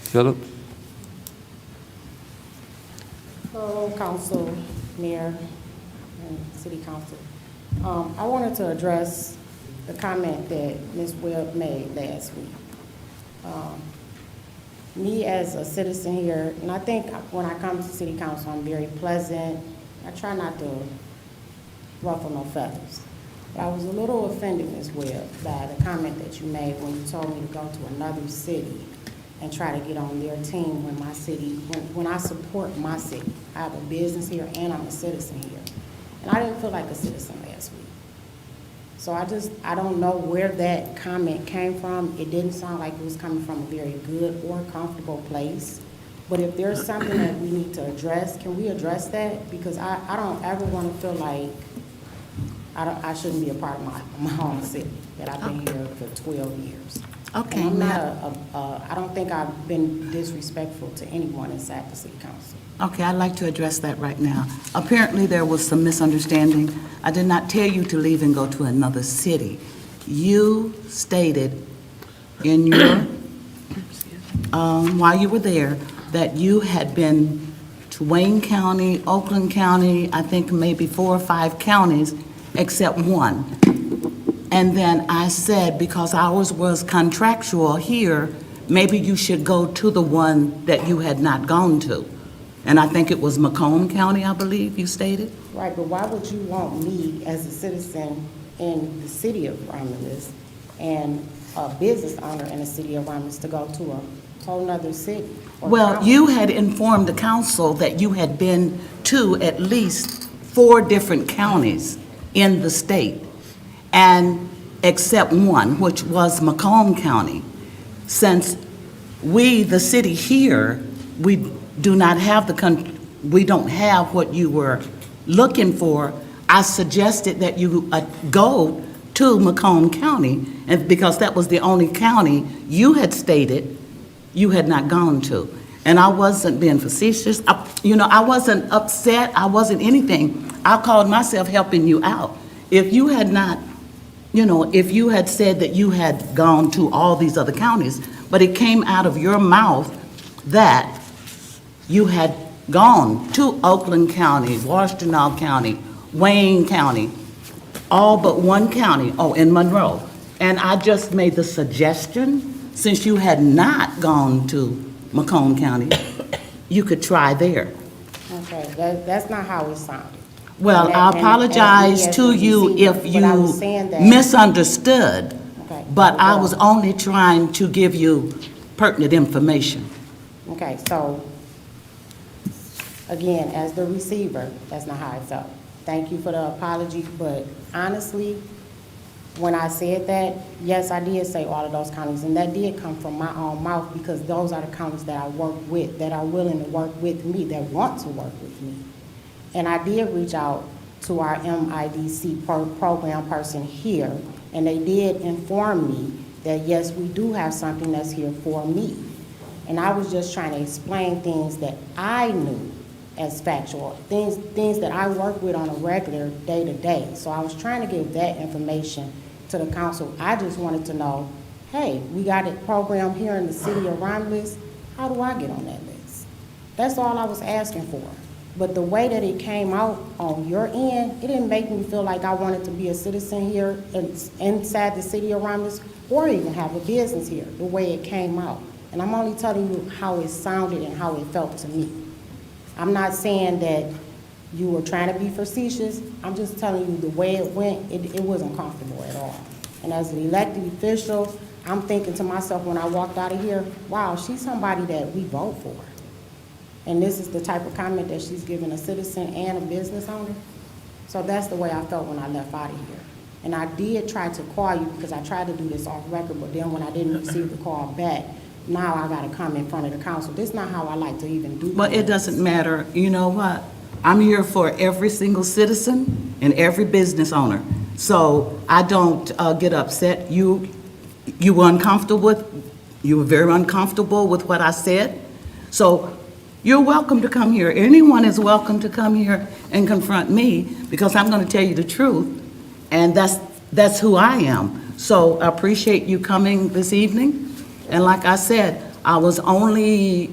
Phillips? Hello, Council, Mayor, and City Council. I wanted to address the comment that Ms. Webb made last week. Me as a citizen here, and I think when I come to City Council, I'm very pleasant. I try not to ruffle no feathers. But I was a little offended, Ms. Webb, by the comment that you made when you told me to go to another city and try to get on their team when my city, when I support my city. I have a business here and I'm a citizen here. And I didn't feel like a citizen last week. So I don't know where that comment came from. It didn't sound like it was coming from a very good or comfortable place. But if there's something that we need to address, can we address that? Because I don't ever want to feel like I shouldn't be a part of my home city, that I've been here for 12 years. Okay, And I don't think I've been disrespectful to anyone inside the City Council. Okay, I'd like to address that right now. Apparently, there was some misunderstanding. I did not tell you to leave and go to another city. You stated in your, while you were there, that you had been to Wayne County, Oakland County, I think maybe 4 or 5 counties, except one. And then I said, because ours was contractual here, maybe you should go to the one that you had not gone to. And I think it was Macomb County, I believe you stated? Right, but why would you want me as a citizen in the city of Romulus and a business owner in the city of Romulus to go to a whole nother city? Well, you had informed the council that you had been to at least 4 different counties in the state, and except one, which was Macomb County. Since we, the city here, we do not have we don't have what you were looking for, I suggested that you go to Macomb County, and because that was the only county you had stated you had not gone to. And I wasn't being facetious. I wasn't upset. I wasn't anything. I called myself helping you out. If you had not, if you had said that you had gone to all these other counties, but it came out of your mouth that you had gone to Oakland County, Washtenaw County, Wayne County, all but one county, in Monroe. And I just made the suggestion, since you had not gone to Macomb County, you could try there. Okay, that's not how it sounded. Well, I apologize to you if you misunderstood, but I was only trying to give you pertinent information. Okay, so, again, as the receiver, that's not how I felt. Thank you for the apology, but honestly, when I said that, yes, I did say all of those counties, and that did come from my own mouth, because those are the counties that I work with, that are willing to work with me, that want to work with me. And I did reach out to our MIDC program person here, and they did inform me that, yes, we do have something that's here for me. And I was just trying to explain things that I knew as factual, things that I work with on a regular day-to-day. So I was trying to give that information to the council. I just wanted to know, hey, we got a program here in the city of Romulus. How do I get on that list? That's all I was asking for. But the way that it came out on your end, it didn't make me feel like I wanted to be a citizen here inside the city of Romulus or even have a business here, the way it came out. And I'm only telling you how it sounded and how it felt to me. I'm not saying that you were trying to be facetious. I'm just telling you the way it went, it wasn't comfortable at all. And as an elected official, I'm thinking to myself when I walked out of here, wow, she's somebody that we vote for. And this is the type of comment that she's giving a citizen and a business owner. So that's the way I felt when I left out of here. And I did try to call you because I tried to do this off record, but then when I didn't receive the call back, now I got to come in front of the council. This is not how I like to even do Well, it doesn't matter. You know what? I'm here for every single citizen and every business owner. So I don't get upset. You were very uncomfortable with what I said. So you're welcome to come here. Anyone is welcome to come here and confront me because I'm going to tell you the truth. And that's who I am. So I appreciate you coming this evening. And like I said, I was only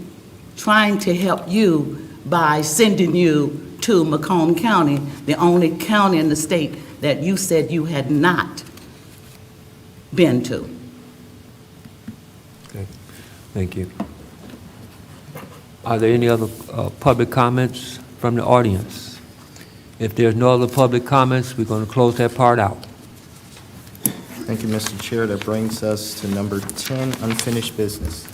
trying to help you by sending you to Macomb County, the only county in the state that you said you had not been to. Okay, thank you. Are there any other public comments from the audience? If there's no other public comments, we're going to close that part out. Thank you, Mr. Chair. That brings us to number 10, unfinished business.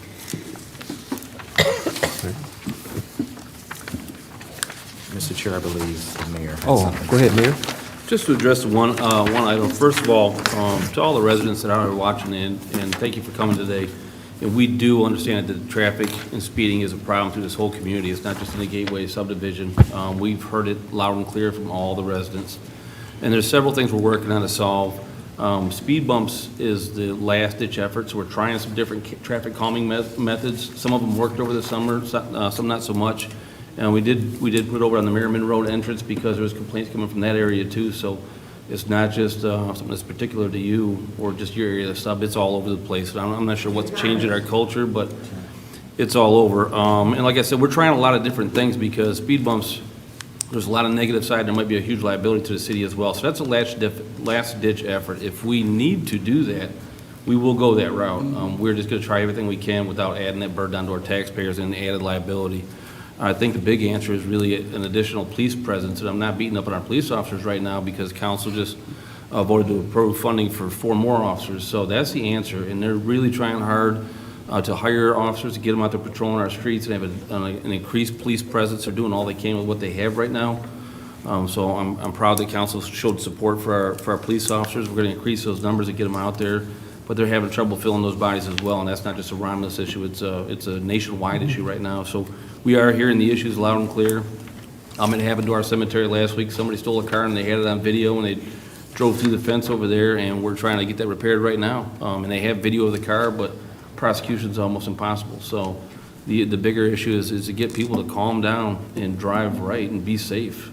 Mr. Chair, I believe the mayor has something. Go ahead, Mayor. Just to address one item. First of all, to all the residents that are watching and thank you for coming today. And we do understand that traffic and speeding is a problem through this whole community. It's not just in the Gateway subdivision. We've heard it loud and clear from all the residents. And there's several things we're working on to solve. Speed bumps is the last ditch effort, so we're trying some different traffic calming methods. Some of them worked over the summer, some not so much. And we did put it over on the Merriman Road entrance because there was complaints coming from that area too. So it's not just something that's particular to you or just your area of the sub. It's all over the place. I'm not sure what's changed in our culture, but it's all over. And like I said, we're trying a lot of different things because speed bumps, there's a lot of negative side. There might be a huge liability to the city as well. So that's a last ditch effort. If we need to do that, we will go that route. We're just going to try everything we can without adding that burden onto our taxpayers and added liability. I think the big answer is really an additional police presence, and I'm not beating up on our police officers right now because council just voted to approve funding for 4 more officers. So that's the answer, and they're really trying hard to hire officers to get them out there patrolling our streets and have an increased police presence. They're doing all they can with what they have right now. So I'm proud that council showed support for our police officers. We're going to increase those numbers and get them out there, but they're having trouble filling those bodies as well, and that's not just a Romulus issue. It's a nationwide issue right now. So we are hearing the issues loud and clear. It happened to our cemetery last week. Somebody stole a car and they had it on video and they drove through the fence over there, and we're trying to get that repaired right now. And they have video of the car, but prosecution's almost impossible. So the bigger issue is to get people to calm down and drive right and be safe.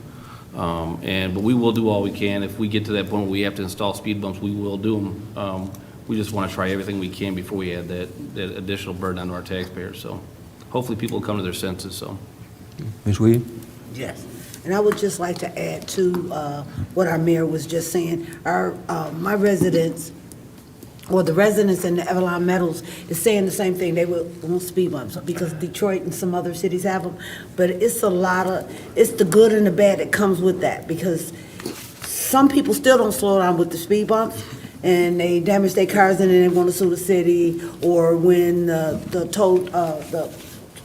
But we will do all we can. If we get to that point where we have to install speed bumps, we will do them. We just want to try everything we can before we add that additional burden onto our taxpayers. So hopefully people will come to their senses. So, Ms. Weed? Yes. And I would just like to add to what our mayor was just saying. My residents, or the residents in the Avalon Meadows, is saying the same thing. They want speed bumps because Detroit and some other cities have them. But it's it's the good and the bad that comes with that, because some people still don't slow down with the speed bumps, and they damage their cars and then they want to sue the city, or when the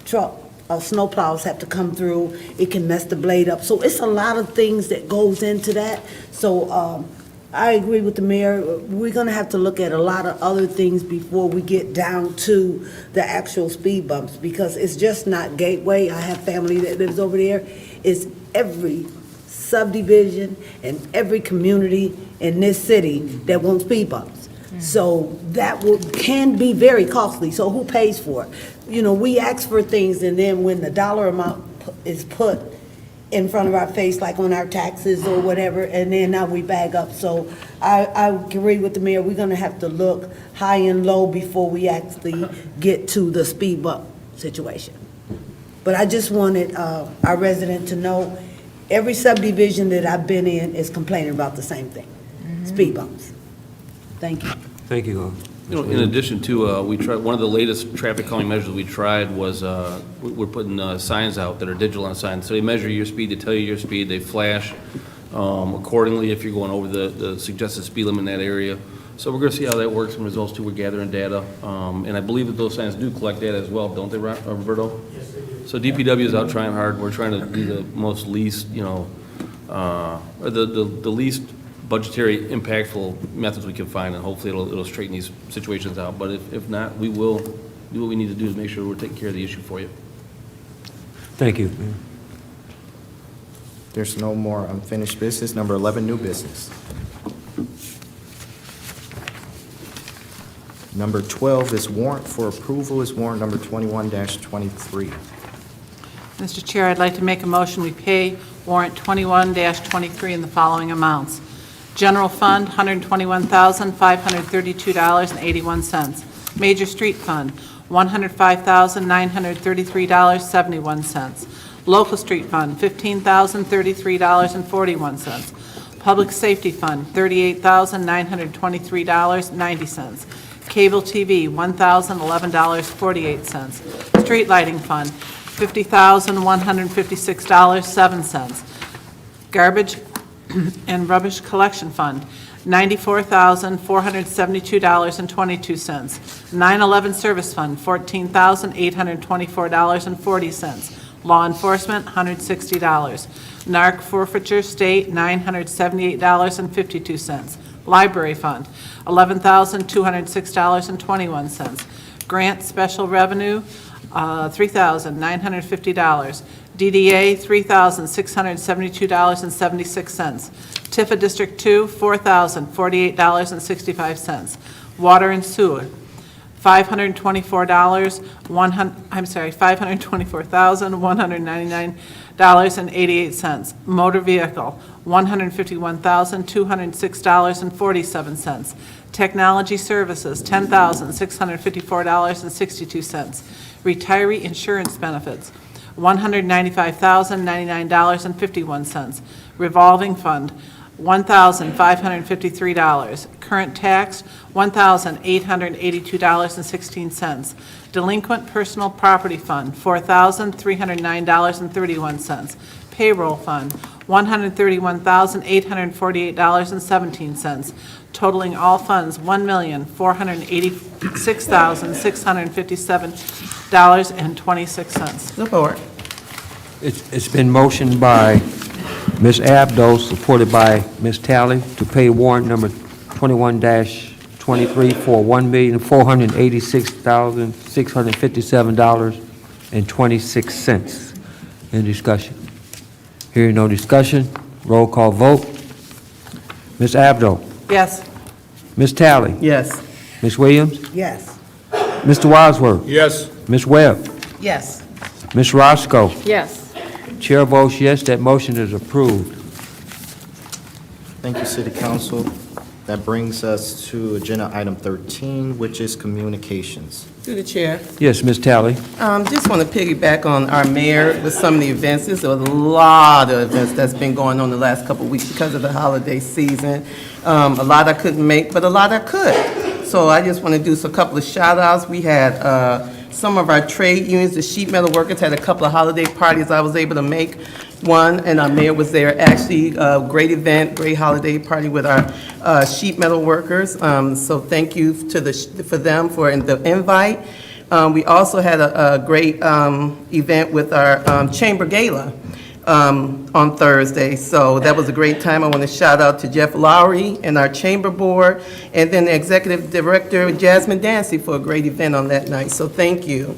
truck snowplows have to come through, it can mess the blade up. So it's a lot of things that goes into that. So I agree with the mayor. We're going to have to look at a lot of other things before we get down to the actual speed bumps, because it's just not Gateway. I have family that lives over there. It's every subdivision and every community in this city that wants speed bumps. So that can be very costly. So who pays for it? You know, we ask for things, and then when the dollar amount is put in front of our face, like on our taxes or whatever, and then now we bag up. So I agree with the mayor. We're going to have to look high and low before we actually get to the speed bump situation. But I just wanted our resident to know, every subdivision that I've been in is complaining about the same thing, speed bumps. Thank you. Thank you. You know, in addition to, we tried, one of the latest traffic calming measures we tried was, we're putting signs out that are digital on signs. So they measure your speed, they tell you your speed, they flash accordingly if you're going over the suggested speed limit in that area. So we're gonna see how that works in results too. We're gathering data. And I believe that those signs do collect data as well, don't they, Roberto? Yes, they do. So DPW is out trying hard. We're trying to do the most least, you know, the least budgetary impactful methods we can find, and hopefully it'll straighten these situations out. But if not, we will do what we need to do to make sure we're taking care of the issue for you. Thank you. There's no more unfinished business. Number 11, new business. Number 12 is warrant for approval, is warrant number 21-23. Mr. Chair, I'd like to make a motion we pay warrant 21-23 in the following amounts. General Fund, $121,532.81. Major Street Fund, $105,933.71. Local Street Fund, $15,033.41. Public Safety Fund, $38,923.90. Cable TV, $1,011.48. Street Lighting Fund, $50,156.07. Garbage and Rubbish Collection Fund, $94,472.22. 9/11 Service Fund, $14,824.40. Law Enforcement, $160. NARC Forfeiture State, $978.52. Library Fund, $11,206.21. Grant Special Revenue, $3,950. DDA, $3,672.76. Tifa District 2, $4,048.65. Water and Sewer, $524,199.88. Motor Vehicle, $151,206.47. Technology Services, $10,654.62. Retiree Insurance Benefits, $195,099.51. Revolving Fund, $1,553. Current tax, $1,882.16. Delinquent Personal Property Fund, $4,309.31. Payroll Fund, $131,848.17. Totaling all funds, $1,486,657.26. Support. It's been motioned by Ms. Abdo, supported by Ms. Talley, to pay warrant number 21-23 for $1,486,657.26. Any discussion? Hearing no discussion, roll call vote. Ms. Abdo? Yes. Ms. Talley? Yes. Ms. Williams? Yes. Mr. Wadsworth? Yes. Ms. Webb? Yes. Ms. Roscoe? Yes. Chair votes yes, that motion is approved. Thank you, City Council. That brings us to agenda item 13, which is communications. Through the chair. Yes, Ms. Talley. Just want to piggyback on our mayor with some of the events. There's a lot of events that's been going on the last couple of weeks because of the holiday season. A lot I couldn't make, but a lot I could. So I just want to do a couple of shout outs. We had some of our trade unions, the sheet metal workers, had a couple of holiday parties. I was able to make one, and our mayor was there. Actually, a great event, great holiday party with our sheet metal workers. So thank you to for them for the invite. We also had a great event with our chamber gala on Thursday. So that was a great time. I want to shout out to Jeff Lowry and our chamber board, and then the executive director, Jasmine Dancy, for a great event on that night. So thank you.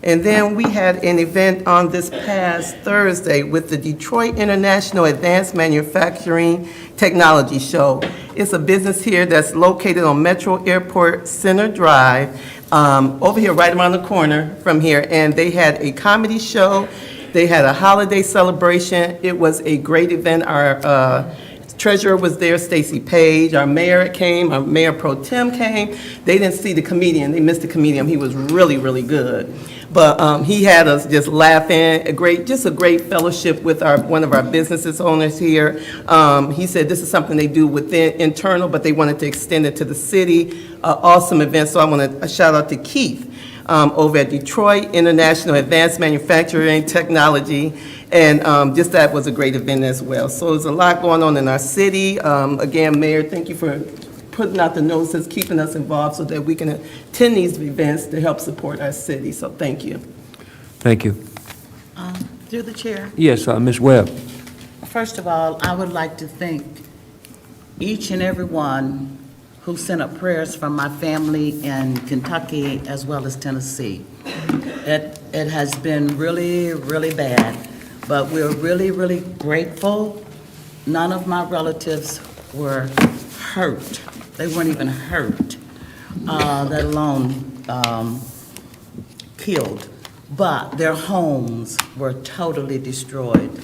And then we had an event on this past Thursday with the Detroit International Advanced Manufacturing Technology Show. It's a business here that's located on Metro Airport Center Drive, over here, right around the corner from here. And they had a comedy show. They had a holiday celebration. It was a great event. Our treasurer was there, Stacy Page, our mayor came, our mayor pro tem came. They didn't see the comedian, they missed the comedian. He was really, really good. But he had us just laughing, just a great fellowship with one of our businesses owners here. He said this is something they do within internal, but they wanted to extend it to the city. Awesome event, so I want to shout out to Keith over at Detroit International Advanced Manufacturing Technology, and just that was a great event as well. So there's a lot going on in our city. Again, Mayor, thank you for putting out the notices, keeping us involved so that we can attend these events to help support our city. So thank you. Thank you. Through the chair. Yes, Ms. Webb. First of all, I would like to thank each and every one who sent up prayers from my family in Kentucky as well as Tennessee. It has been really, really bad, but we're really, really grateful. None of my relatives were hurt. They weren't even hurt, let alone killed. But their homes were totally destroyed.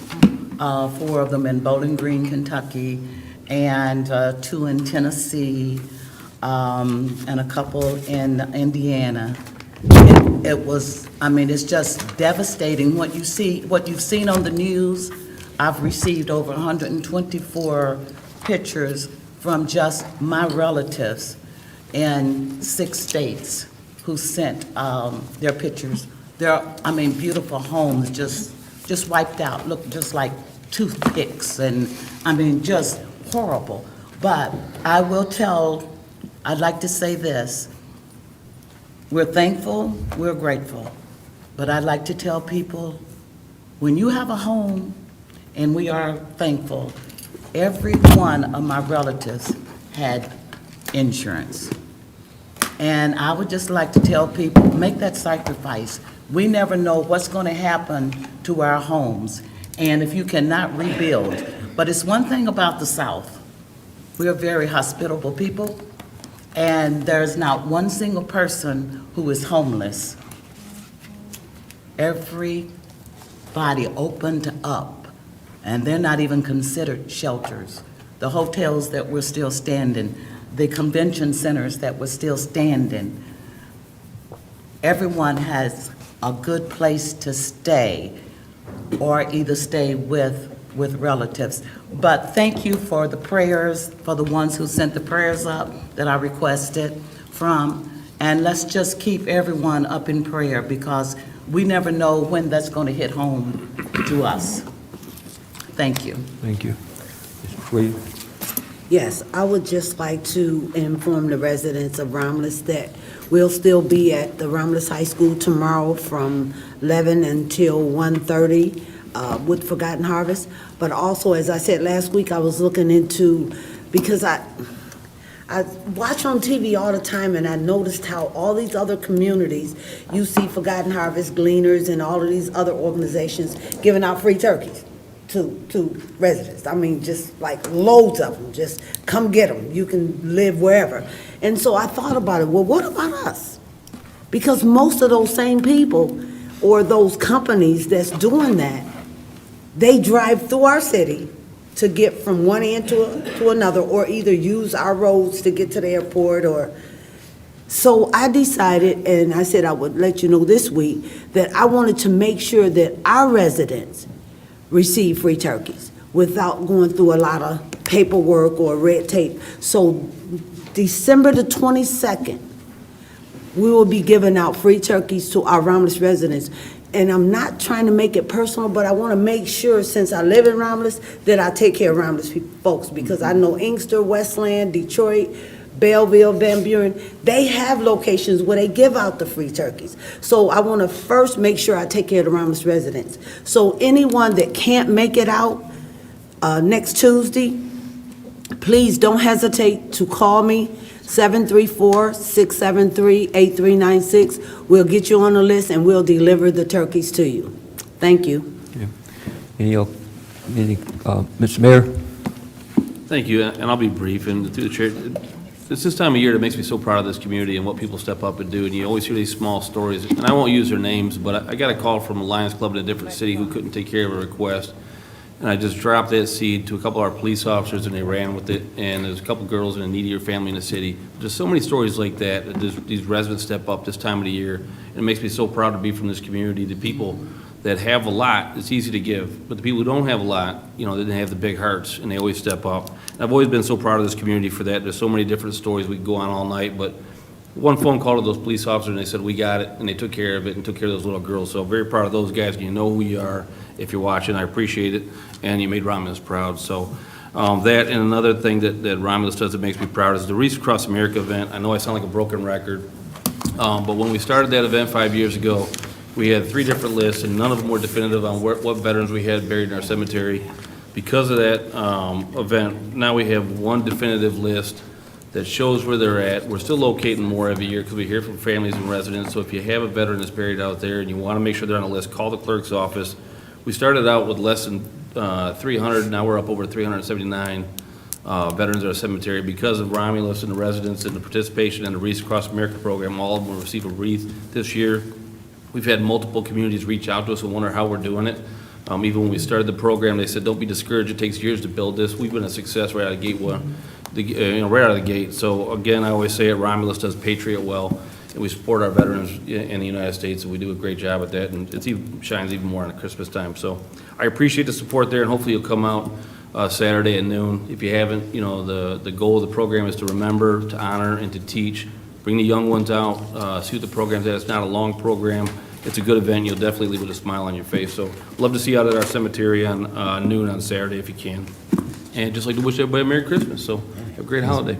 4 of them in Bowling Green, Kentucky, and 2 in Tennessee, and a couple in Indiana. It was, it's just devastating. What you've seen on the news, I've received over 124 pictures from just my relatives in 6 states who sent their pictures. Their, beautiful homes just wiped out, look just like toothpicks, and just horrible. But I'd like to say this. We're thankful, we're grateful. But I'd like to tell people, when you have a home, and we are thankful, every one of my relatives had insurance. And I would just like to tell people, make that sacrifice. We never know what's going to happen to our homes, and if you cannot rebuild. But it's one thing about the South. We are very hospitable people, and there's not one single person who is homeless. Everybody opened up. And they're not even considered shelters. The hotels that were still standing, the convention centers that were still standing. Everyone has a good place to stay, or either stay with relatives. But thank you for the prayers, for the ones who sent the prayers up that I requested from. And let's just keep everyone up in prayer, because we never know when that's going to hit home to us. Thank you. Thank you. Mr. Williams? Yes, I would just like to inform the residents of Romulus that we'll still be at the Romulus High School tomorrow from 11 until 1:30 with Forgotten Harvest. But also, as I said last week, I was looking into, because I watch on TV all the time, and I noticed how all these other communities, you see Forgotten Harvest, Gleaners, and all of these other organizations giving out free turkeys to residents. Just like loads of them. Just come get them. You can live wherever. And so I thought about it. Well, what about us? Because most of those same people or those companies that's doing that, they drive through our city to get from one end to another, or either use our roads to get to the airport. Or so I decided, and I said I would let you know this week, that I wanted to make sure that our residents receive free turkeys without going through a lot of paperwork or red tape. So December the 22nd, we will be giving out free turkeys to our Romulus residents. And I'm not trying to make it personal, but I want to make sure, since I live in Romulus, that I take care of Romulus folks, because I know Inkster, Westland, Detroit, Belleville, Van Buren, they have locations where they give out the free turkeys. So I want to first make sure I take care of the Romulus residents. So anyone that can't make it out next Tuesday, please don't hesitate to call me, 734-673-8396. We'll get you on the list, and we'll deliver the turkeys to you. Thank you. Yeah. Mr. Mayor? Thank you, and I'll be brief, and through the chair, it's this time of year that makes me so proud of this community and what people step up and do, and you always hear these small stories, and I won't use their names, but I got a call from a Lions Club in a different city who couldn't take care of a request, And I just dropped that seed to a couple of our police officers, and they ran with it. And there's a couple girls in a needier family in the city. There's so many stories like that, these residents step up this time of the year. And it makes me so proud to be from this community. The people that have a lot, it's easy to give. But the people who don't have a lot, you know, they didn't have the big hearts, and they always step up. And I've always been so proud of this community for that. There's so many different stories. We could go on all night, but one phone call to those police officers, and they said, we got it, and they took care of it and took care of those little girls. So I'm very proud of those guys. You know who you are if you're watching. I appreciate it, and you made Romulus proud. So that and another thing that Romulus does that makes me proud is the Wreaths Across America event. I know I sound like a broken record, but when we started that event 5 years ago, we had 3 different lists, and none of them were definitive on what veterans we had buried in our cemetery. Because of that event, now we have one definitive list that shows where they're at. We're still locating more every year because we hear from families and residents. So if you have a veteran that's buried out there and you want to make sure they're on the list, call the clerk's office. We started out with less than 300. Now we're up over 379 veterans at our cemetery because of Romulus and the residents and the participation in the Wreaths Across America program. All of them will receive a wreath this year. We've had multiple communities reach out to us and wonder how we're doing it. Even when we started the program, they said, don't be discouraged. It takes years to build this. We've been a success right out of gate one. Right out of the gate. So again, I always say it, Romulus does Patriot well, and we support our veterans in the United States, and we do a great job at that, and it shines even more on Christmas time. So I appreciate the support there, and hopefully you'll come out Saturday at noon. If you haven't, you know, the goal of the program is to remember, to honor, and to teach. Bring the young ones out, see what the program's at. It's not a long program. It's a good event. You'll definitely leave with a smile on your face. So love to see you out at our cemetery on noon on Saturday if you can. And just like to wish everybody a Merry Christmas. So have a great holiday.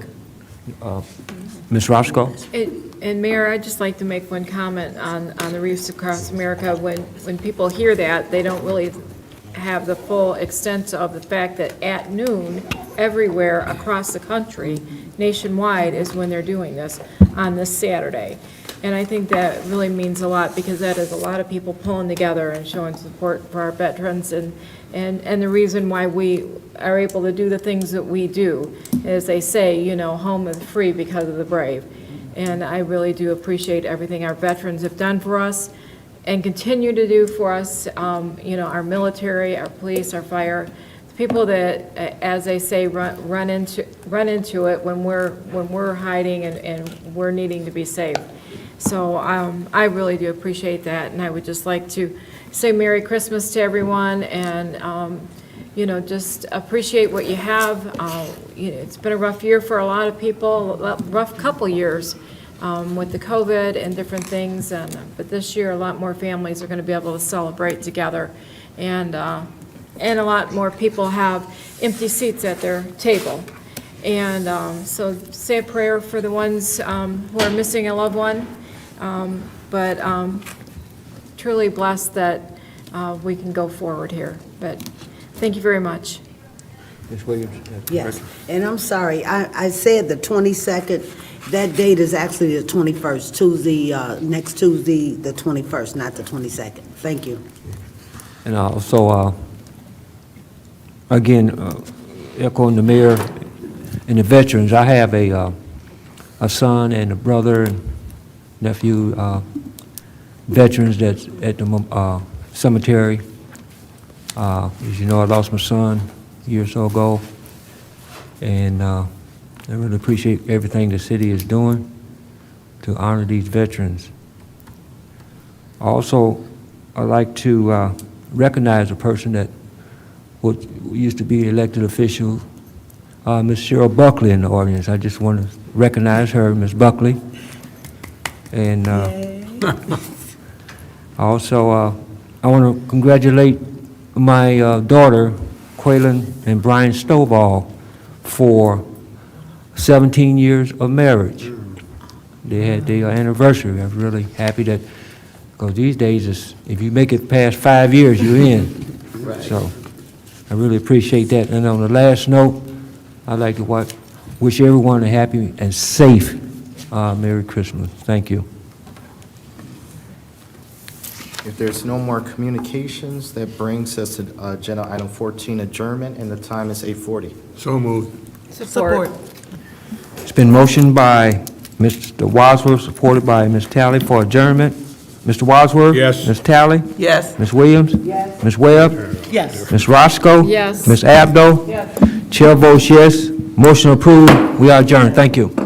Ms. Roscoe? And Mayor, I'd just like to make one comment on the Wreaths Across America. When people hear that, they don't really have the full extent of the fact that at noon, everywhere across the country, nationwide, is when they're doing this on this Saturday. And I think that really means a lot because that is a lot of people pulling together and showing support for our veterans. And the reason why we are able to do the things that we do, as they say, you know, home is free because of the brave. And I really do appreciate everything our veterans have done for us and continue to do for us, you know, our military, our police, our fire, the people that, as they say, run into it when we're hiding and we're needing to be saved. So I really do appreciate that, and I would just like to say Merry Christmas to everyone, and you know, just appreciate what you have. You know, it's been a rough year for a lot of people, rough couple years with the COVID and different things, but this year a lot more families are going to be able to celebrate together, and a lot more people have empty seats at their table. And so say a prayer for the ones who are missing a loved one. But truly blessed that we can go forward here. But thank you very much. Ms. Williams? Yes, and I'm sorry, I said the 22nd. That date is actually the 21st, Tuesday, next Tuesday, the 21st, not the 22nd. Thank you. And also, again, echoing the mayor and the veterans, I have a son and a brother and nephew, veterans that's at the cemetery. As you know, I lost my son a year or so ago, and I really appreciate everything the city is doing to honor these veterans. Also, I'd like to recognize a person that used to be elected official, Ms. Cheryl Buckley in the audience. I just want to recognize her, Ms. Buckley. And also, I want to congratulate my daughter, Quaylen and Brian Stovall, for 17 years of marriage. They had their anniversary. I'm really happy that, because these days, if you make it past 5 years, you're in. Right. So I really appreciate that. And on the last note, I'd like to wish everyone a happy and safe Merry Christmas. Thank you. If there's no more communications, that brings us to agenda item 14, adjournment, and the time is 8:40. So moved. Support. It's been motioned by Mr. Wadsworth, supported by Ms. Talley for adjournment. Mr. Wadsworth? Yes. Ms. Tally? Yes. Ms. Williams? Yes. Ms. Webb? Yes. Ms. Roscoe? Yes. Ms. Abdo? Chair votes yes. Motion approved. We are adjourned. Thank you.